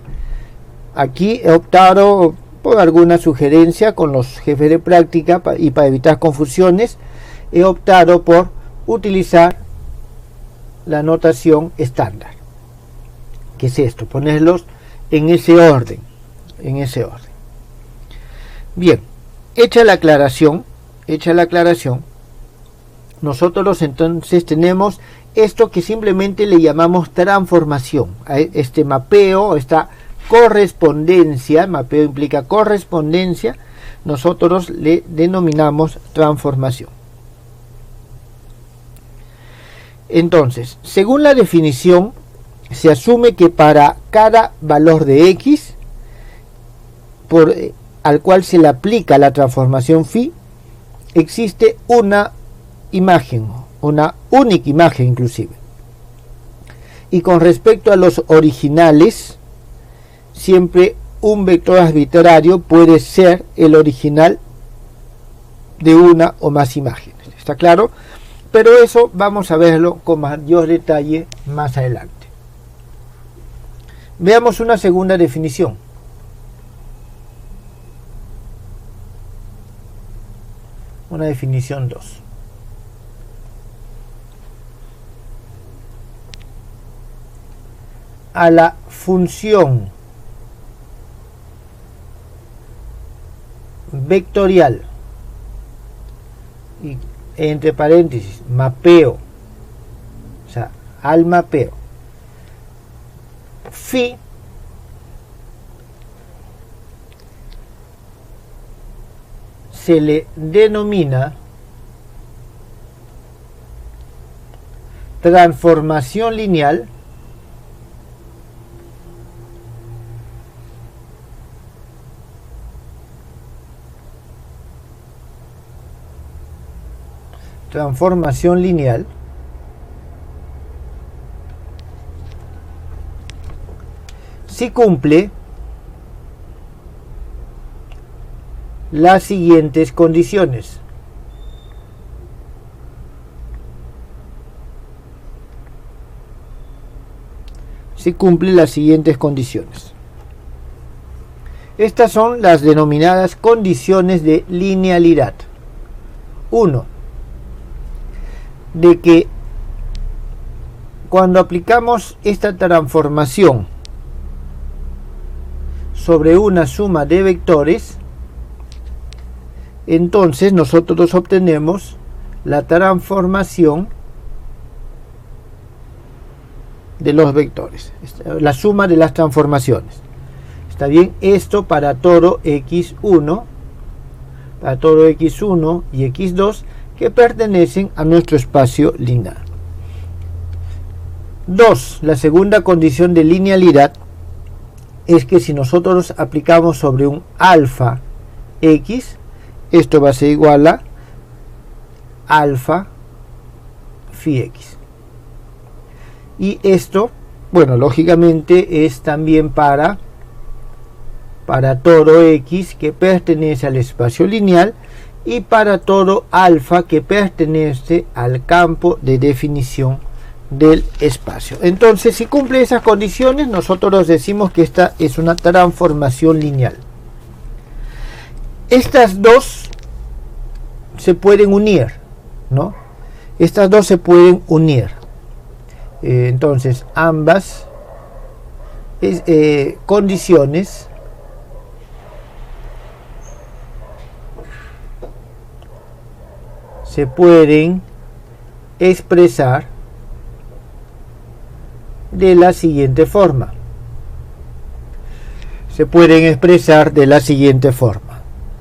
A: Aquí he optado por alguna sugerencia con los jefes de práctica y para evitar confusiones, he optado por utilizar la notación estándar. ¿Qué es esto? Ponerlos en ese orden. Bien, hecha la aclaración, nosotros entonces tenemos esto que simplemente le llamamos transformación. Este mapeo, esta correspondencia, mapeo implica correspondencia, nosotros le denominamos transformación. Entonces, según la definición, se asume que para cada valor de x al cual se le aplica la transformación phi, existe una imagen, una única imagen inclusive. Y con respecto a los originales, siempre un vector arbitrario puede ser el original de una o más imágenes. ¿Está claro? Pero eso vamos a verlo con mayor detalle más adelante. Veamos una segunda definición. Una definición 2. A la función vectorial, y entre paréntesis, mapeo, o sea, al mapeo, phi se le denomina transformación lineal si cumple las siguientes condiciones. Si cumple las siguientes condiciones. Estas son las denominadas condiciones de linealidad. 1. De que cuando aplicamos esta transformación sobre una suma de vectores, entonces nosotros obtenemos la transformación de los vectores, la suma de las transformaciones. ¿Está bien? Esto para todo x1, y x2 que pertenecen a nuestro espacio lineal. 2. La segunda condición de linealidad es que si nosotros aplicamos sobre un alfa x, esto va a ser igual a alfa phi x. Y esto, bueno, lógicamente es también para todo x que pertenece al espacio lineal y para todo alfa que pertenece al campo de definición del espacio. Entonces, si cumple esas condiciones, nosotros decimos que esta es una transformación lineal. Estas dos se pueden unir, ¿no? Estas dos se pueden unir. Entonces, ambas condiciones se pueden expresar de la siguiente forma.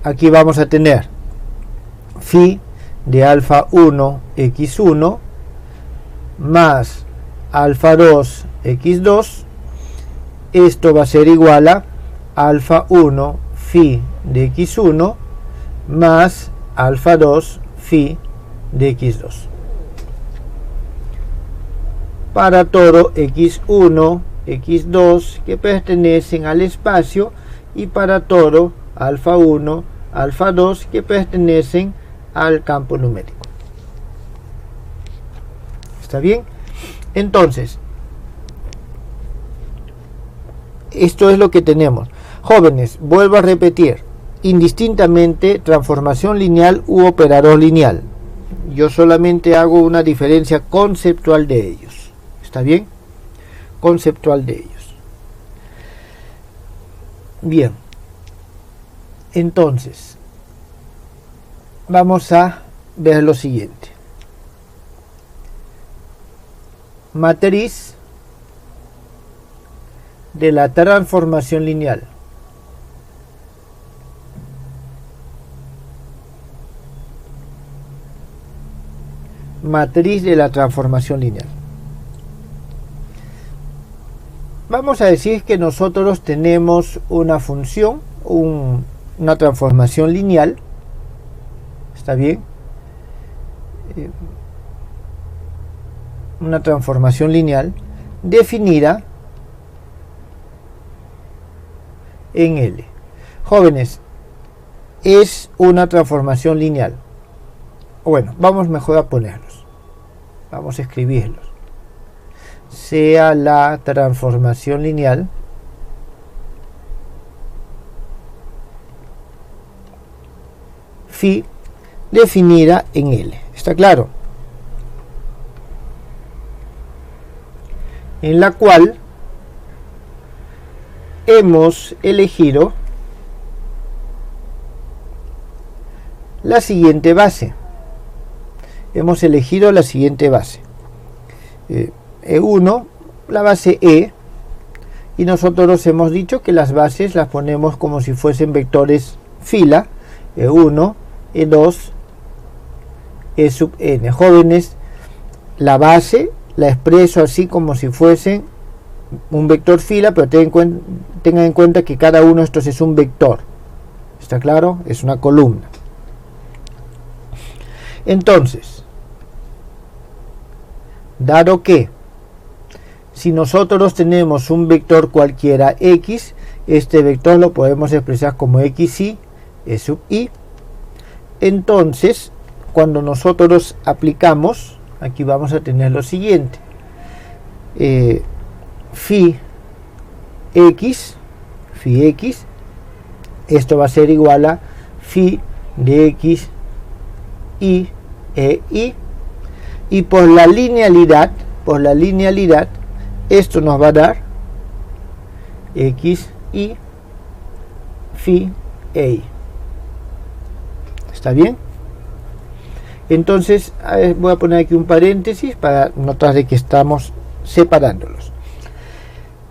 A: Aquí vamos a tener phi de alfa 1 x1 más alfa 2 x2. Esto va a ser igual a alfa 1 phi de x1 más alfa 2 phi de x2 para todo x1, x2 que pertenecen al espacio y para todo alfa 1, alfa 2 que pertenecen al campo numérico. ¿Está bien? Entonces, esto es lo que tenemos. Jóvenes, vuelvo a repetir, indistintamente transformación lineal u operador lineal. Yo solamente hago una diferencia conceptual de ellos. ¿Está bien? Conceptual de ellos. Bien. Entonces, vamos a ver lo siguiente. Matriz de la transformación lineal. Matriz de la transformación lineal. Vamos a decir que nosotros tenemos una función, una transformación lineal. ¿Está bien? Una transformación lineal definida en L. Jóvenes, es una transformación lineal. Bueno, vamos mejor a ponerlos. Vamos a escribirlos. Sea la transformación lineal phi definida en L. ¿Está claro? En la cual hemos elegido la siguiente base. Hemos elegido la siguiente base. E1, la base E, y nosotros hemos dicho que las bases las ponemos como si fuesen vectores fila, E1, E2, E sub n. Jóvenes, la base la expreso así como si fuesen un vector fila, pero tengan en cuenta que cada uno de estos es un vector. ¿Está claro? Es una columna. Entonces, dado que si nosotros tenemos un vector cualquiera x, este vector lo podemos expresar como xy, e sub i. Entonces, cuando nosotros aplicamos, aquí vamos a tener lo siguiente. Phi x, esto va a ser igual a phi de x y e i, y por la linealidad esto nos va a dar x y phi e i. ¿Está bien? Entonces voy a poner aquí un paréntesis para notar de que estamos separándolos.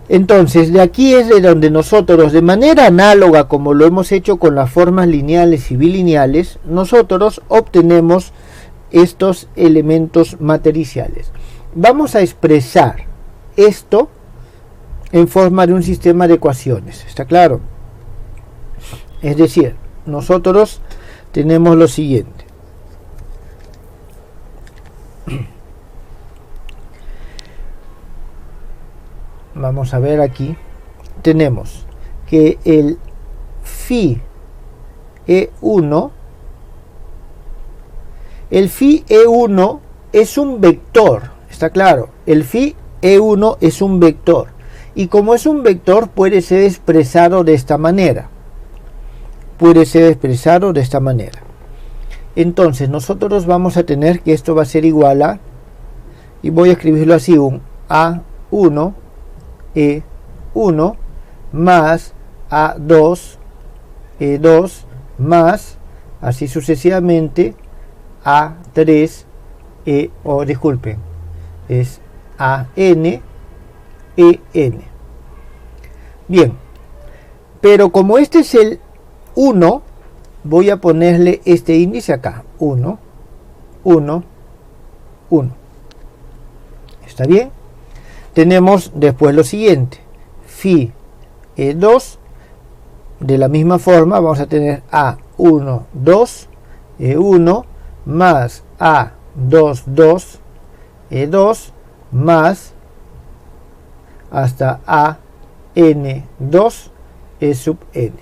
A: Entonces, de aquí es de donde nosotros, de manera análoga como lo hemos hecho con las formas lineales y bilineales, nosotros obtenemos estos elementos matriciales. Vamos a expresar esto en forma de un sistema de ecuaciones. ¿Está claro? Es decir, nosotros tenemos lo siguiente. Vamos a ver aquí. Tenemos que el phi E1, es un vector. ¿Está claro? El phi E1 es un vector. Y como es un vector, puede ser expresado de esta manera. Entonces, nosotros vamos a tener que esto va a ser igual a, y voy a escribirlo así, un A1, E1 más A2, E2 más, así sucesivamente, A3, disculpen, es AN, EN. Bien, pero como este es el 1, voy a ponerle este índice acá, 1, 1, 1. ¿Está bien? Tenemos después lo siguiente, phi E2, de la misma forma vamos a tener A1, 2, E1 más A2, 2, E2 más hasta AN2, E sub n.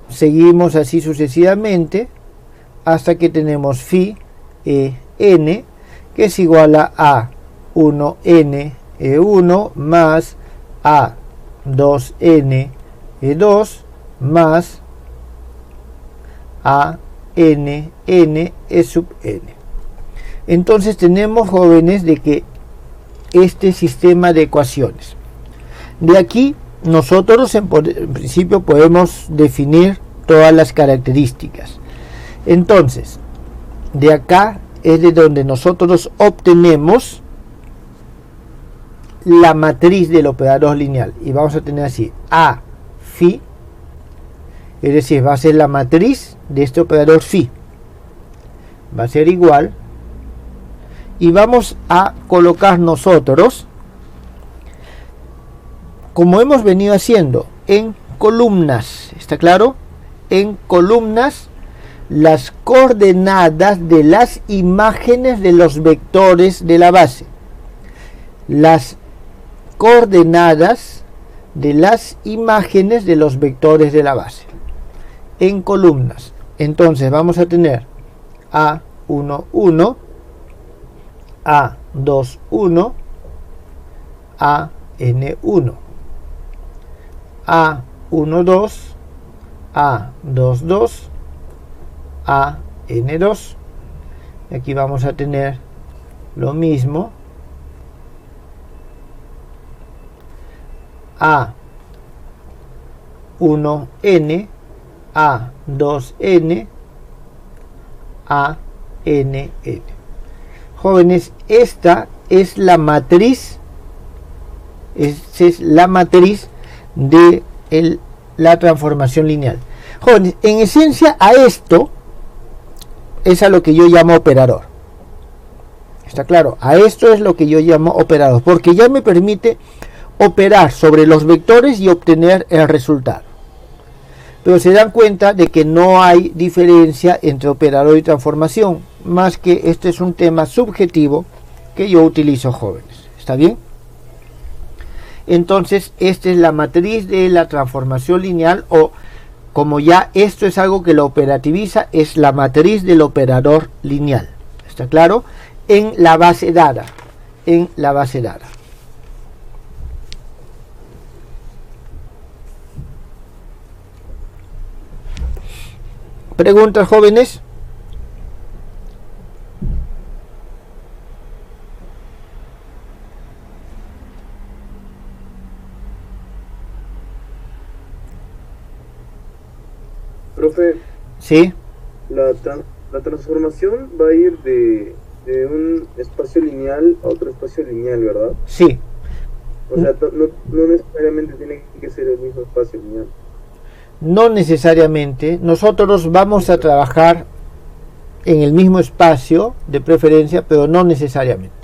A: Seguimos así sucesivamente hasta que tenemos phi EN, que es igual a A1N E1 más A2N E2 más ANN E sub n. Entonces tenemos, jóvenes, de que este sistema de ecuaciones. De aquí nosotros en principio podemos definir todas las características. Entonces, de acá es de donde nosotros obtenemos la matriz del operador lineal, y vamos a tener así A phi, es decir, va a ser la matriz de este operador phi, va a ser igual, y vamos a colocar nosotros, como hemos venido haciendo, en columnas, ¿está claro? En columnas, las coordenadas de las imágenes de los vectores de la base. Las coordenadas de las imágenes de los vectores de la base. En columnas. Entonces vamos a tener A11, A21, AN1, A12, A22, AN2. Aquí vamos a tener lo mismo, A1N, A2N, ANN. Jóvenes, esta es la matriz, de la transformación lineal. Jóvenes, en esencia a esto es a lo que yo llamo operador. ¿Está claro? A esto es lo que yo llamo operador, porque ya me permite operar sobre los vectores y obtener el resultado. Pero se dan cuenta de que no hay diferencia entre operador y transformación, más que este es un tema subjetivo que yo utilizo, jóvenes. ¿Está bien? Entonces, esta es la matriz de la transformación lineal, o como ya esto es algo que lo operativiza, es la matriz del operador lineal. ¿Está claro? En la base dada. En la base dada. ¿Preguntas, jóvenes?
D: Profe,
A: Sí.
D: la transformación va a ir de un espacio lineal a otro espacio lineal, ¿verdad?
A: Sí.
D: O sea, no necesariamente tiene que ser el mismo espacio lineal.
A: No necesariamente. Nosotros vamos a trabajar en el mismo espacio de preferencia, pero no necesariamente.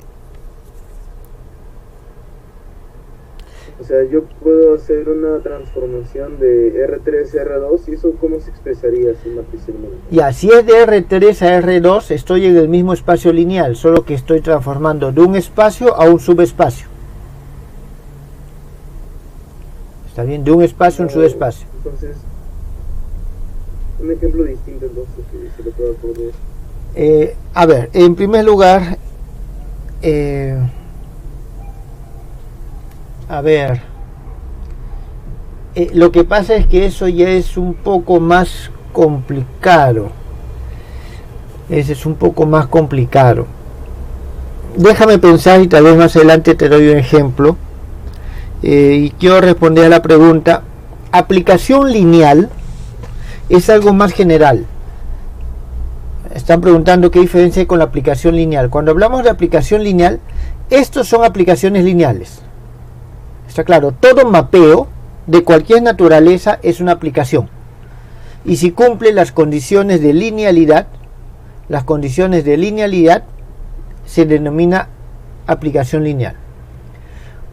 D: O sea, yo puedo hacer una transformación de R3 a R2, ¿y eso cómo se expresaría así matricialmente?
A: Ya, si es de R3 a R2, estoy en el mismo espacio lineal, solo que estoy transformando de un espacio a un subespacio. ¿Está bien? De un espacio a un subespacio.
D: Entonces, un ejemplo distinto entonces que se lo pueda poner.
A: A ver, en primer lugar, lo que pasa es que eso ya es un poco más complicado. Ese es un poco más complicado. Déjame pensar y tal vez más adelante te doy un ejemplo. Y quiero responder a la pregunta. Aplicación lineal es algo más general. Están preguntando qué diferencia hay con la aplicación lineal. Cuando hablamos de aplicación lineal, estos son aplicaciones lineales. Está claro, todo mapeo de cualquier naturaleza es una aplicación. Y si cumple las condiciones de linealidad, se denomina aplicación lineal.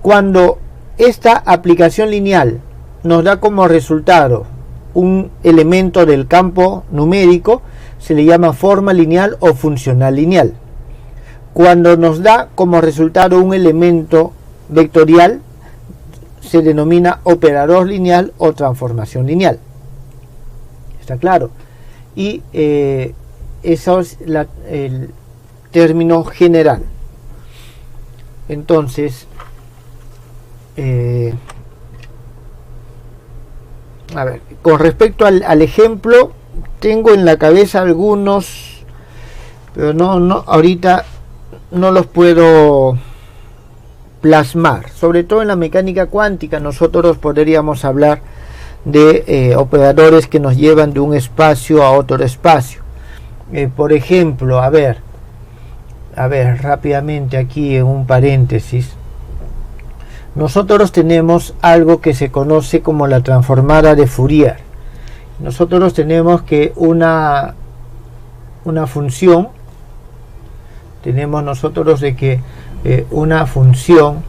A: Cuando esta aplicación lineal nos da como resultado un elemento del campo numérico, se le llama forma lineal o funcional lineal. Cuando nos da como resultado un elemento vectorial, se denomina operador lineal o transformación lineal. ¿Está claro? Y eso es el término general. Entonces, a ver, con respecto al ejemplo, tengo en la cabeza algunos, pero no ahorita no los puedo plasmar. Sobre todo en la mecánica cuántica nosotros podríamos hablar de operadores que nos llevan de un espacio a otro espacio. Por ejemplo, a ver rápidamente aquí en un paréntesis, nosotros tenemos algo que se conoce como la transformada de Fourier. Nosotros tenemos que una función, tenemos nosotros de que una función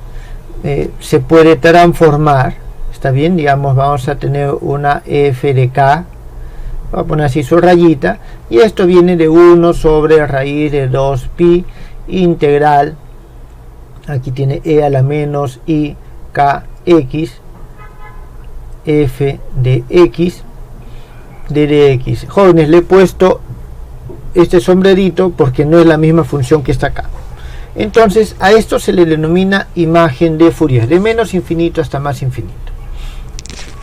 A: se puede transformar, está bien, digamos, vamos a tener una f de k, voy a poner así su rayita, y esto viene de 1 sobre raíz de 2pi integral, aquí tiene e a la menos i k x f de x de dx. Jóvenes, le he puesto este sombrerito porque no es la misma función que está acá. Entonces a esto se le denomina imagen de Fourier, de menos infinito hasta más infinito.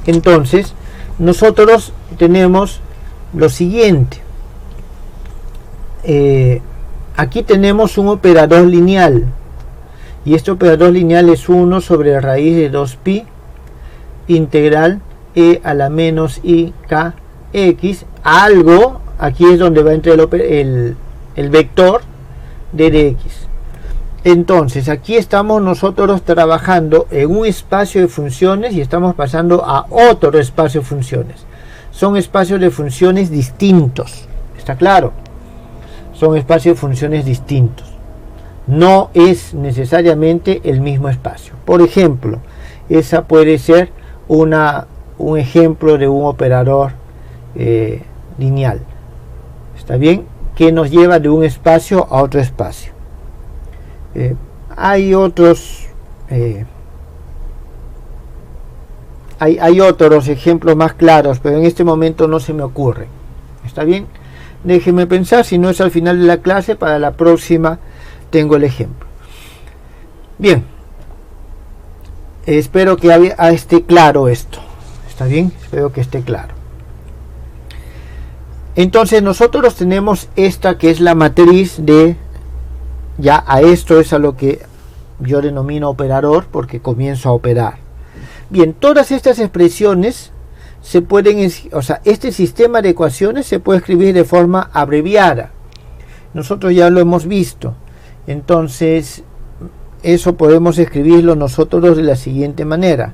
A: Entonces nosotros tenemos lo siguiente, aquí tenemos un operador lineal, y este operador lineal es 1 sobre raíz de 2pi integral e a la menos i k x, algo, aquí es donde va a entrar el vector de dx. Entonces aquí estamos nosotros trabajando en un espacio de funciones y estamos pasando a otro espacio de funciones. Son espacios de funciones distintos, ¿está claro? Son espacios de funciones distintos. No es necesariamente el mismo espacio. Por ejemplo, esa puede ser un ejemplo de un operador lineal, ¿está bien? Que nos lleva de un espacio a otro espacio. Hay otros hay otros ejemplos más claros, pero en este momento no se me ocurre, ¿está bien? Déjenme pensar, si no es al final de la clase, para la próxima tengo el ejemplo. Bien, espero que esté claro esto, ¿está bien? Espero que esté claro. Entonces nosotros tenemos esta que es la matriz de, ya a esto es a lo que yo denomino operador, porque comienzo a operar. Bien, todas estas expresiones se pueden, o sea, este sistema de ecuaciones se puede escribir de forma abreviada. Nosotros ya lo hemos visto. Entonces, eso podemos escribirlo nosotros de la siguiente manera.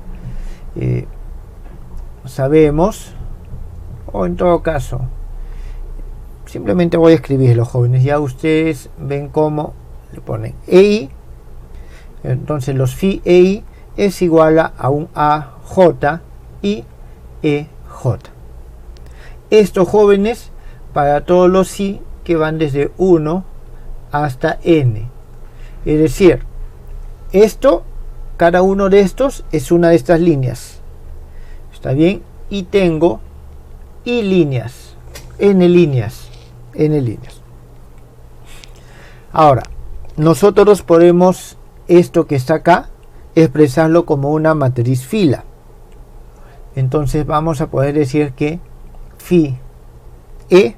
A: Sabemos, o en todo caso, simplemente voy a escribirlo, jóvenes. Ya ustedes ven cómo le ponen EI. Entonces los phi EI es igual a un AJ y EJ. Estos, jóvenes, para todos los phi que van desde 1 hasta n. Es decir, esto, cada uno de estos es una de estas líneas. ¿Está bien? Y tengo i líneas, n líneas, n líneas. Ahora, nosotros podemos esto que está acá expresarlo como una matriz fila. Entonces vamos a poder decir que phi e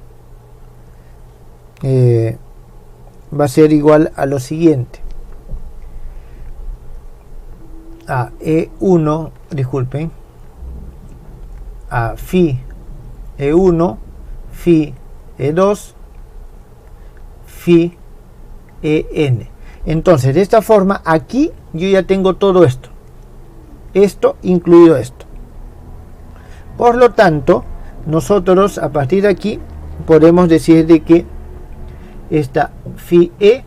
A: va a ser igual a lo siguiente: a E1, disculpen, a phi E1, phi E2, phi En. Entonces, de esta forma, aquí yo ya tengo todo esto incluido esto. Por lo tanto, nosotros a partir de aquí podemos decir de que esta phi E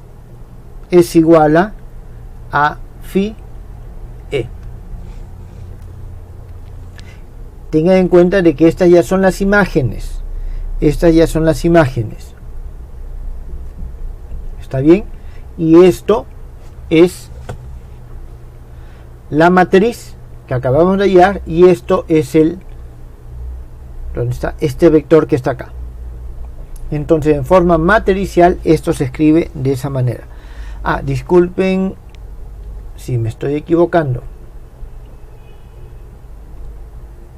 A: es igual a phi E. Tengan en cuenta de que estas ya son las imágenes. Estas ya son las imágenes. ¿Está bien? Y esto es la matriz que acabamos de hallar, y esto es ¿dónde está? Este vector que está acá. Entonces, en forma matricial, esto se escribe de esa manera. Disculpen si me estoy equivocando.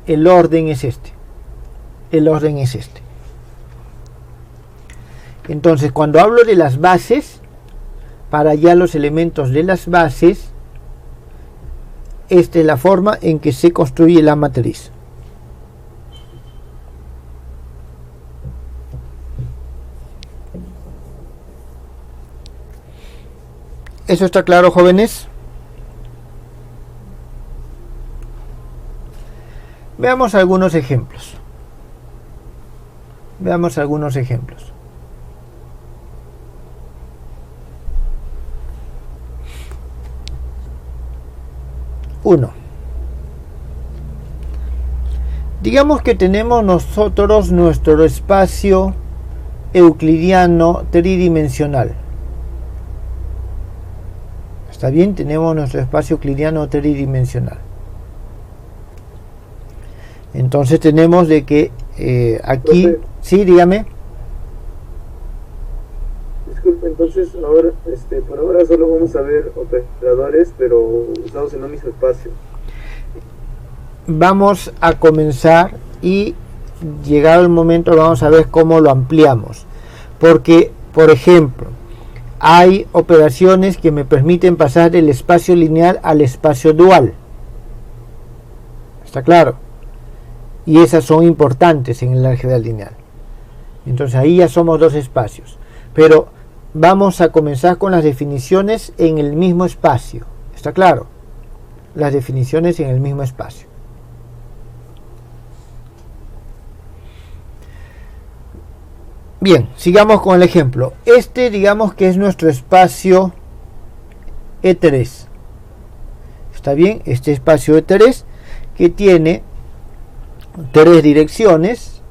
A: El orden es este. El orden es este. Entonces, cuando hablo de las bases, para hallar los elementos de las bases, esta es la forma en que se construye la matriz. ¿Eso está claro, jóvenes? Veamos algunos ejemplos. Veamos algunos ejemplos. 1. Digamos que tenemos nosotros nuestro espacio euclidiano tridimensional. ¿Está bien? Tenemos nuestro espacio euclidiano tridimensional. Entonces tenemos de que aquí...
D: Profe.
A: Sí, dígame.
D: Disculpe, entonces ahora, por ahora solo vamos a ver operadores, pero usados en un mismo espacio.
A: Vamos a comenzar y llegado el momento vamos a ver cómo lo ampliamos. Porque, por ejemplo, hay operaciones que me permiten pasar del espacio lineal al espacio dual. ¿Está claro? Y esas son importantes en el álgebra lineal. Entonces ahí ya somos dos espacios. Pero vamos a comenzar con las definiciones en el mismo espacio. ¿Está claro? Las definiciones en el mismo espacio. Bien, sigamos con el ejemplo. Digamos que es nuestro espacio E3. ¿Está bien? Este espacio E3 que tiene 3 direcciones.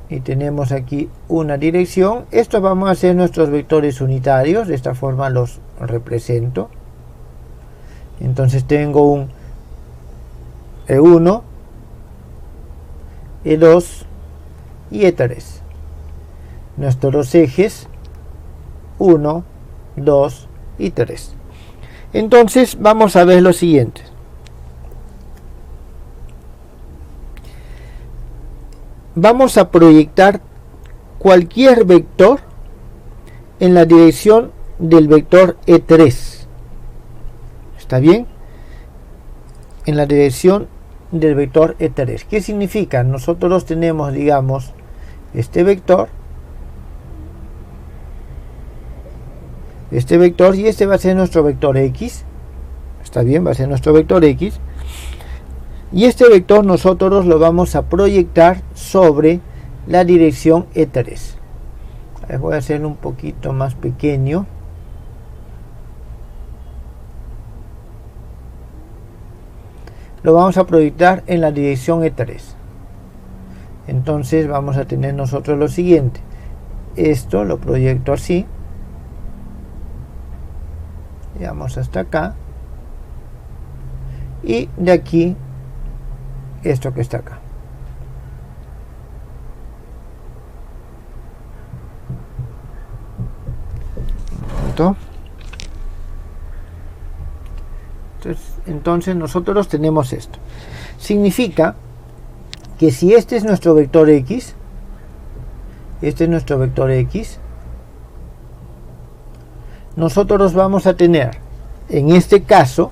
A: Y tenemos aquí una dirección. Estos vamos a hacer nuestros vectores unitarios. De esta forma los represento. Entonces tengo un E1, E2 y E3. Nuestros ejes 1, 2 y 3. Entonces vamos a ver lo siguiente. Vamos a proyectar cualquier vector en la dirección del vector E3. ¿Está bien? En la dirección del vector E3. ¿Qué significa? Nosotros tenemos, digamos, este vector y este va a ser nuestro vector X. ¿Está bien? Va a ser nuestro vector X. Y este vector nosotros lo vamos a proyectar sobre la dirección E3. Voy a hacerlo un poquito más pequeño. Lo vamos a proyectar en la dirección E3. Entonces vamos a tener nosotros lo siguiente. Esto lo proyecto así. Vamos hasta acá. Y de aquí esto que está acá. Entonces nosotros tenemos esto. Significa que si este es nuestro vector X, nosotros vamos a tener en este caso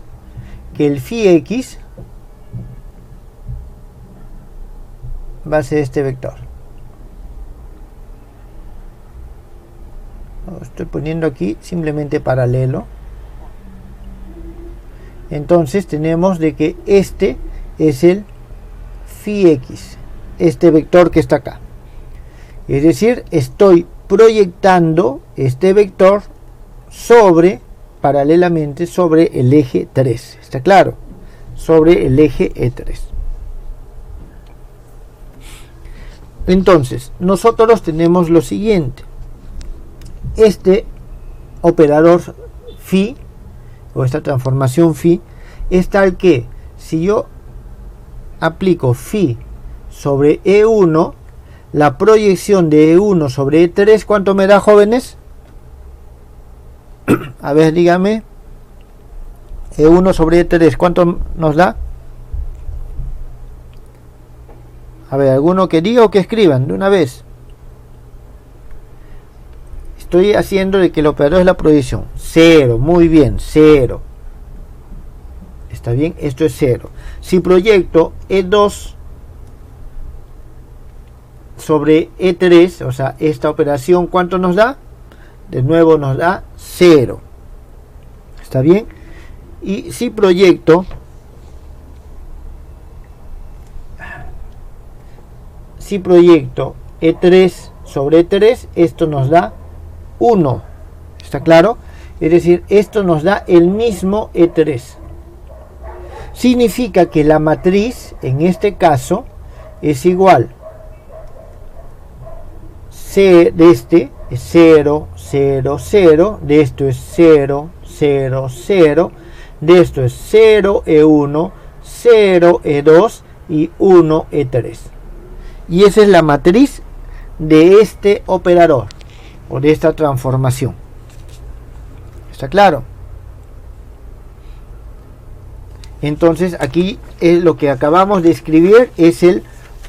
A: que el phi X va a ser este vector. Lo estoy poniendo aquí simplemente paralelo. Entonces tenemos de que este es el phi X, este vector que está acá. Es decir, estoy proyectando este vector paralelamente sobre el eje 3. ¿Está claro? Sobre el eje E3. Entonces, nosotros tenemos lo siguiente. Este operador phi, o esta transformación phi, es tal que si yo aplico phi sobre E1, la proyección de E1 sobre E3, ¿cuánto me da, jóvenes? A ver, dígame. E1 sobre E3, ¿cuánto nos da? A ver, alguno que diga o que escriban de una vez. Estoy haciendo de que el operador es la proyección. 0, muy bien, 0. ¿Está bien? Esto es 0. Si proyecto E2 sobre E3, o sea, esta operación, ¿cuánto nos da? de nuevo nos da 0. ¿Está bien? Y si proyecto E3 sobre E3, esto nos da 1. ¿Está claro? Es decir, esto nos da el mismo E3. Significa que la matriz, en este caso, es igual. C de este es 0, 0, 0. De esto es 0, 0, 0. De esto es 0, E1, 0, E2 y 1, E3. Y esa es la matriz de este operador o de esta transformación. ¿Está claro? Entonces aquí lo que acabamos de escribir es el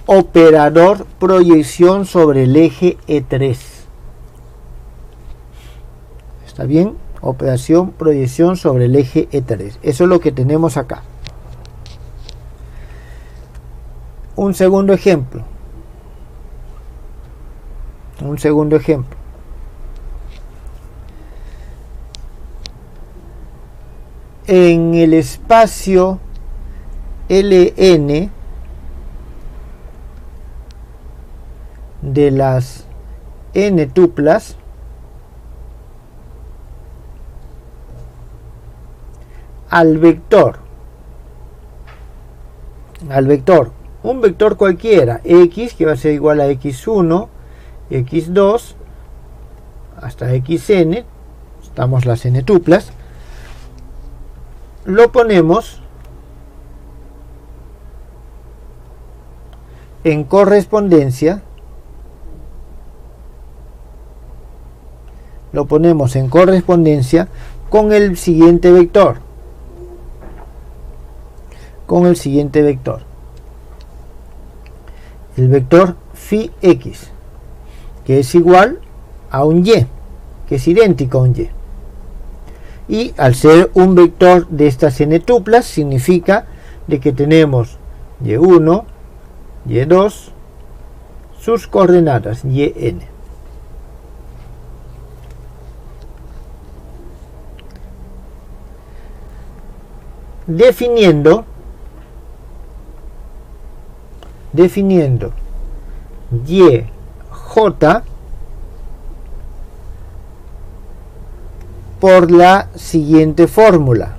A: operador proyección sobre el eje E3. ¿Está bien? Operación proyección sobre el eje E3. Eso es lo que tenemos acá. Un segundo ejemplo. En el espacio Ln de las n tuplas, al vector, un vector cualquiera, x, que va a ser igual a x1, x2, hasta xn, estamos las n tuplas, lo ponemos en correspondencia, con el siguiente vector, el vector phi x, que es igual a un y, que es idéntico a un y. Y al ser un vector de estas n tuplas, significa de que tenemos y1, y2, sus coordenadas yn. Definiendo y j por la siguiente fórmula.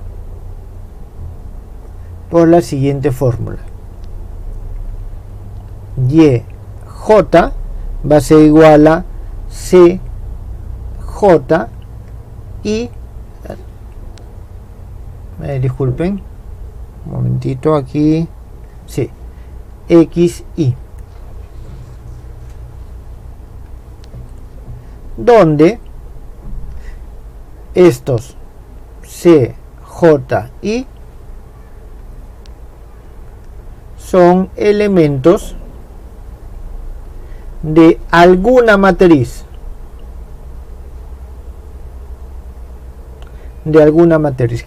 A: Y j va a ser igual a c j y disculpen un momentito aquí, sí, x y, donde estos c, j, y son elementos de alguna matriz.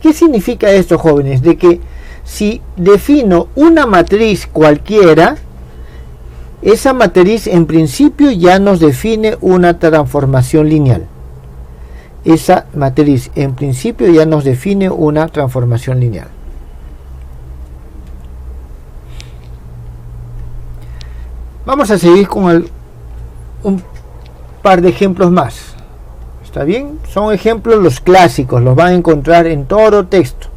A: ¿Qué significa esto, jóvenes? De que si defino una matriz cualquiera, esa matriz en principio ya nos define una transformación lineal. Vamos a seguir con un par de ejemplos más. ¿Está bien? Son ejemplos los clásicos, los van a encontrar en todo texto.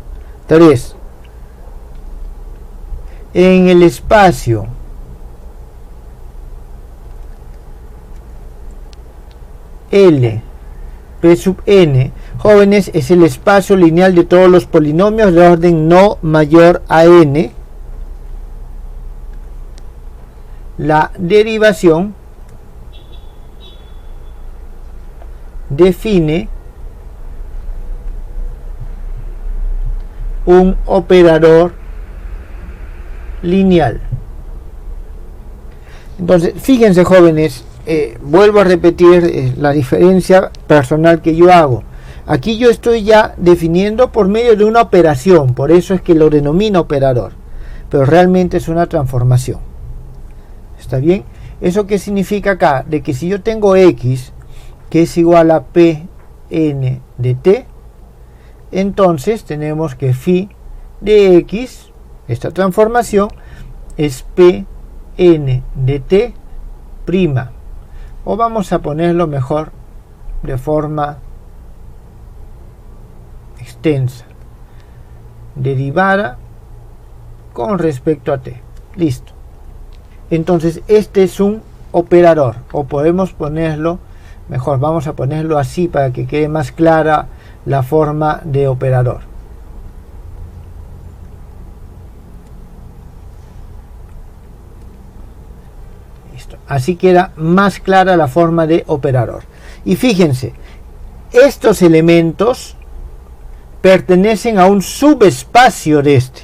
A: 3. En el espacio L, P sub n, jóvenes, es el espacio lineal de todos los polinomios de orden no mayor a n. La derivación define un operador lineal. Entonces, fíjense, jóvenes, vuelvo a repetir la diferencia personal que yo hago. Aquí yo estoy ya definiendo por medio de una operación, por eso es que lo denomino operador, pero realmente es una transformación. ¿Está bien? ¿Eso qué significa acá? De que si yo tengo x que es igual a Pn de t, entonces tenemos que phi de x, esta transformación, es Pn de t prima, o vamos a ponerlo mejor de forma extensa, derivada con respecto a t. Listo. Entonces este es un operador, o podemos ponerlo mejor, vamos a ponerlo así para que quede más clara la forma de operador. Listo. Así queda más clara la forma de operador. Y fíjense, estos elementos pertenecen a un subespacio de este.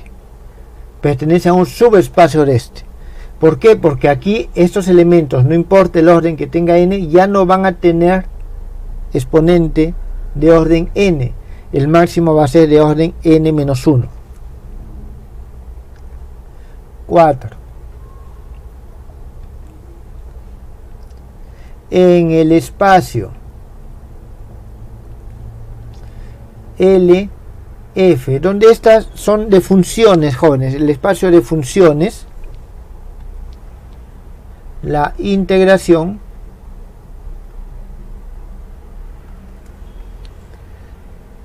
A: Pertenecen a un subespacio de este. ¿Por qué? Porque aquí estos elementos, no importa el orden que tenga n, ya no van a tener exponente de orden n. El máximo va a ser de orden n-1. 4. En el espacio LF, donde estas son de funciones, jóvenes, el espacio de funciones, la integración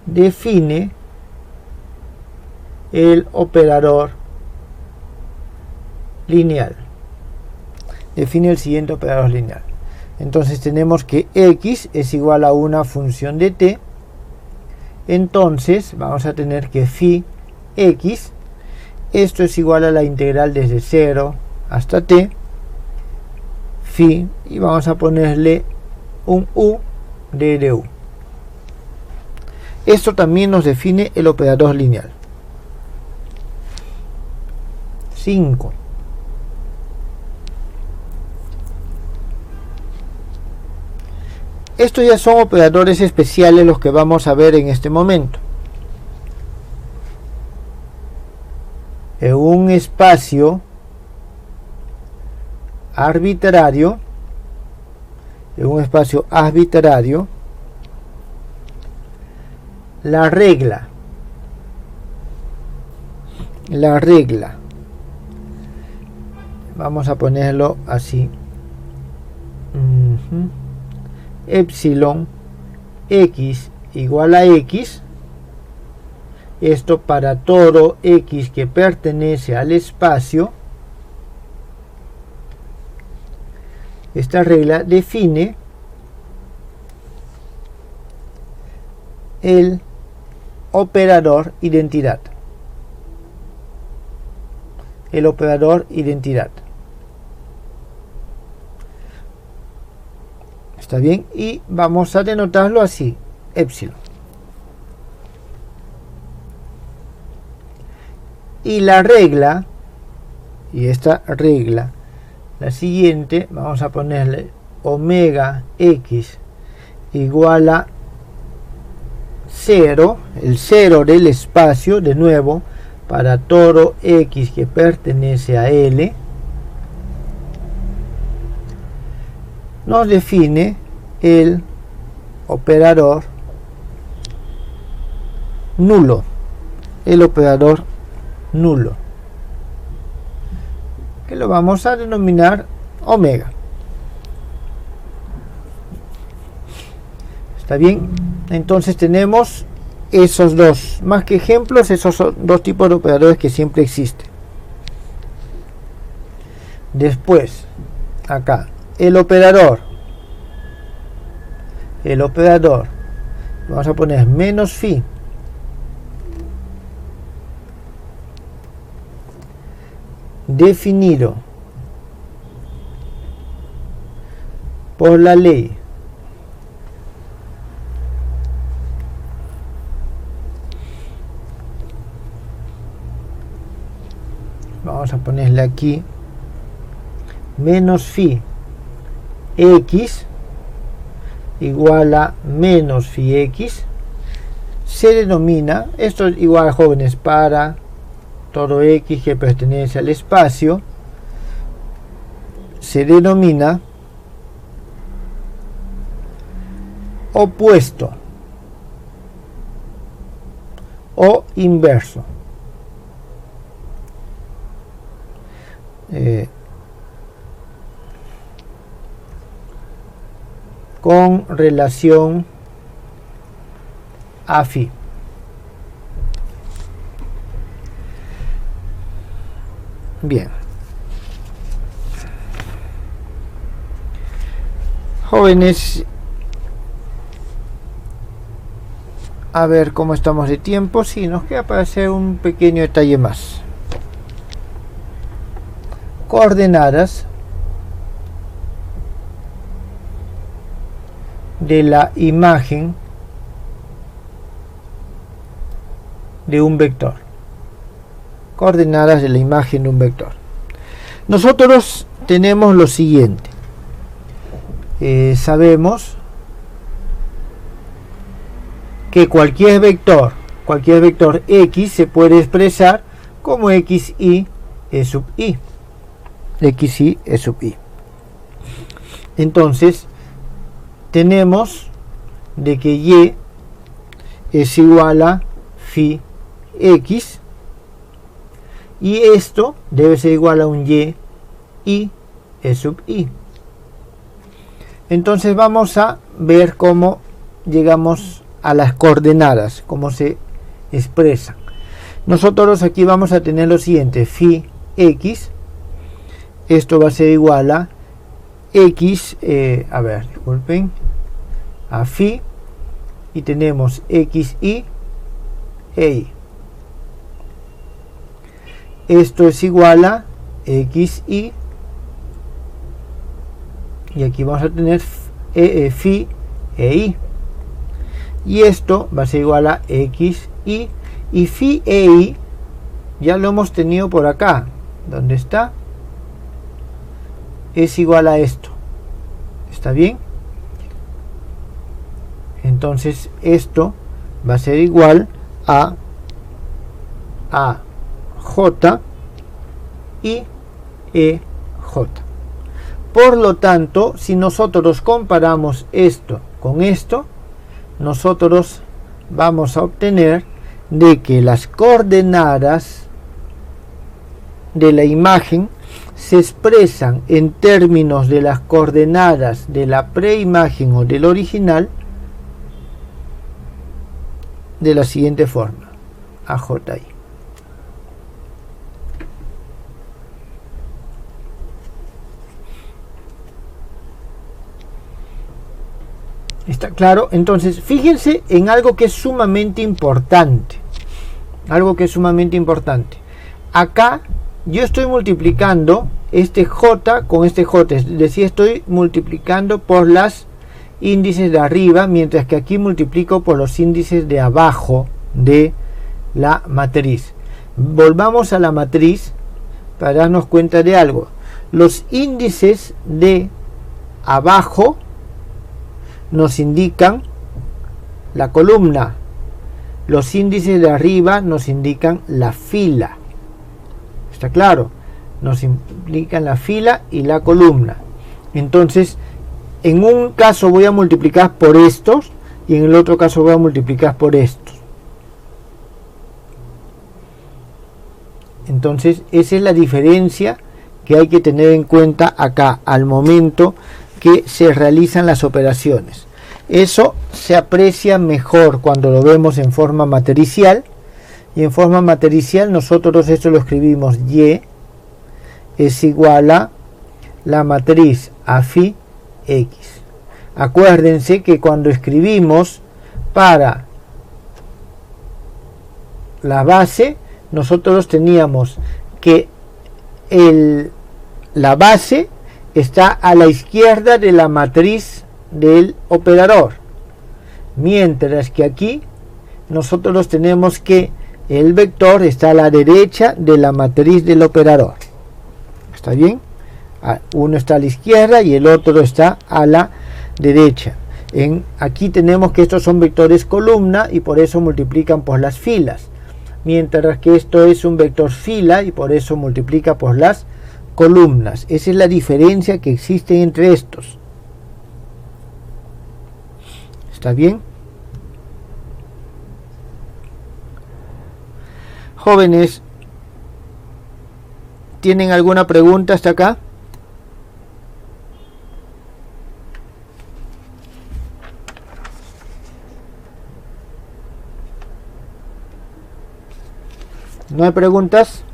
A: define el operador lineal. Define el siguiente operador lineal. Entonces tenemos que x es igual a una función de t. Entonces vamos a tener que phi x, esto es igual a la integral desde 0 hasta t, phi, y vamos a ponerle un u de du. Esto también nos define el operador lineal. 5. Estos ya son operadores especiales los que vamos a ver en este momento. En un espacio arbitrario, la regla, vamos a ponerlo así, epsilon x igual a x, esto para todo x que pertenece al espacio. Esta regla define el operador identidad. El operador identidad. ¿Está bien? Y vamos a denotarlo así, epsilon. Y la regla, y esta regla, la siguiente, vamos a ponerle omega x igual a 0, el 0 del espacio, de nuevo, para todo x que pertenece a L, nos define el operador nulo, que lo vamos a denominar omega. ¿Está bien? Entonces tenemos esos dos, más que ejemplos, esos son dos tipos de operadores que siempre existen. Después, acá, el operador, vamos a poner menos phi definido por la ley vamos a ponerle aquí menos phi x igual a menos phi x, se denomina, esto es igual, jóvenes, para todo x que pertenece al espacio, se denomina opuesto o inverso. Con relación a phi. Bien. Jóvenes, a ver cómo estamos de tiempo. Sí, nos queda para hacer un pequeño detalle más. Coordenadas de la imagen de un vector. Coordenadas de la imagen de un vector. Nosotros tenemos lo siguiente. Sabemos que cualquier vector x se puede expresar como xy e sub i. Xy e sub i. Entonces tenemos de que y es igual a phi x, y esto debe ser igual a un y e sub i. Entonces vamos a ver cómo llegamos a las coordenadas, cómo se expresan. Nosotros aquí vamos a tener lo siguiente: phi x, esto va a ser igual a x, disculpen, a phi, y tenemos xy e y. Esto es igual a xy, y aquí vamos a tener phi e y, y esto va a ser igual a xy, y phi e y ya lo hemos tenido por acá. ¿Dónde está? Es igual a esto. ¿Está bien? Entonces esto va a ser igual a j y e j. Por lo tanto, si nosotros comparamos esto con esto, nosotros vamos a obtener de que las coordenadas de la imagen se expresan en términos de las coordenadas de la preimagen o del original de la siguiente forma: AJI. ¿Está claro? Entonces, fíjense en algo que es sumamente importante. Algo que es sumamente importante. Acá yo estoy multiplicando este j con este j, es decir, estoy multiplicando por las índices de arriba, mientras que aquí multiplico por los índices de abajo de la matriz. Volvamos a la matriz para darnos cuenta de algo. Los índices de abajo nos indican la columna, los índices de arriba nos indican la fila. ¿Está claro? Nos indican la fila y la columna. Entonces, en un caso voy a multiplicar por estos y en el otro caso voy a multiplicar por estos. Entonces, esa es la diferencia que hay que tener en cuenta acá al momento que se realizan las operaciones. Eso se aprecia mejor cuando lo vemos en forma matricial, y en forma matricial nosotros esto lo escribimos: y es igual a la matriz a phi x. Acuérdense que cuando escribimos para la base, nosotros teníamos que la base está a la izquierda de la matriz del operador, mientras que aquí nosotros tenemos que el vector está a la derecha de la matriz del operador. ¿Está bien? Uno está a la izquierda y el otro está a la derecha. Aquí tenemos que estos son vectores columna y por eso multiplican por las filas, mientras que esto es un vector fila y por eso multiplica por las columnas. Esa es la diferencia que existe entre estos. ¿Está bien? Jóvenes, ¿tienen alguna pregunta hasta acá? ¿No hay preguntas?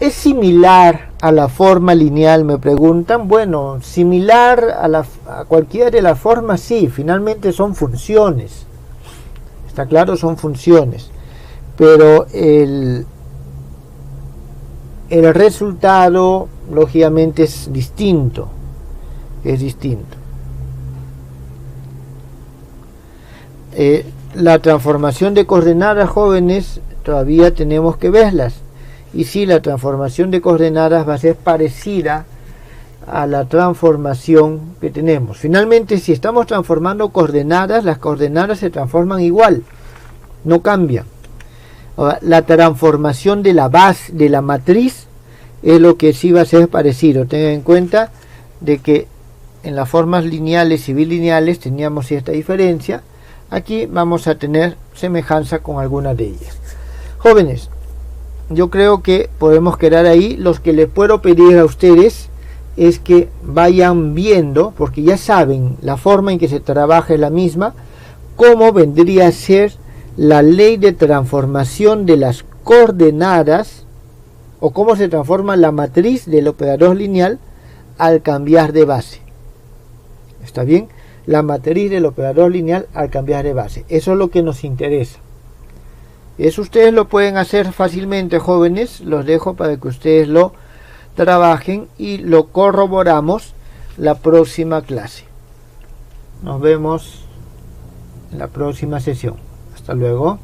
A: ¿Es similar a la forma lineal? Me preguntan. Bueno, similar a cualquiera de las formas, sí, finalmente son funciones. Está claro, son funciones. Pero el resultado, lógicamente, es distinto. Es distinto. La transformación de coordenadas, jóvenes, todavía tenemos que verlas. Y sí, la transformación de coordenadas va a ser parecida a la transformación que tenemos. Finalmente, si estamos transformando coordenadas, las coordenadas se transforman igual, no cambian. Ahora, la transformación de la base, de la matriz, es lo que sí va a ser parecido. Tengan en cuenta de que en las formas lineales y bilineales teníamos cierta diferencia. Aquí vamos a tener semejanza con algunas de ellas. Jóvenes, yo creo que podemos quedar ahí. Los que les puedo pedir a ustedes es que vayan viendo, porque ya saben, la forma en que se trabaja es la misma, cómo vendría a ser la ley de transformación de las coordenadas, o cómo se transforma la matriz del operador lineal al cambiar de base. ¿Está bien? La matriz del operador lineal al cambiar de base. Eso es lo que nos interesa. Eso ustedes lo pueden hacer fácilmente, jóvenes. Los dejo para que ustedes lo trabajen y lo corroboramos la próxima clase. Nos vemos en la próxima sesión. Hasta luego.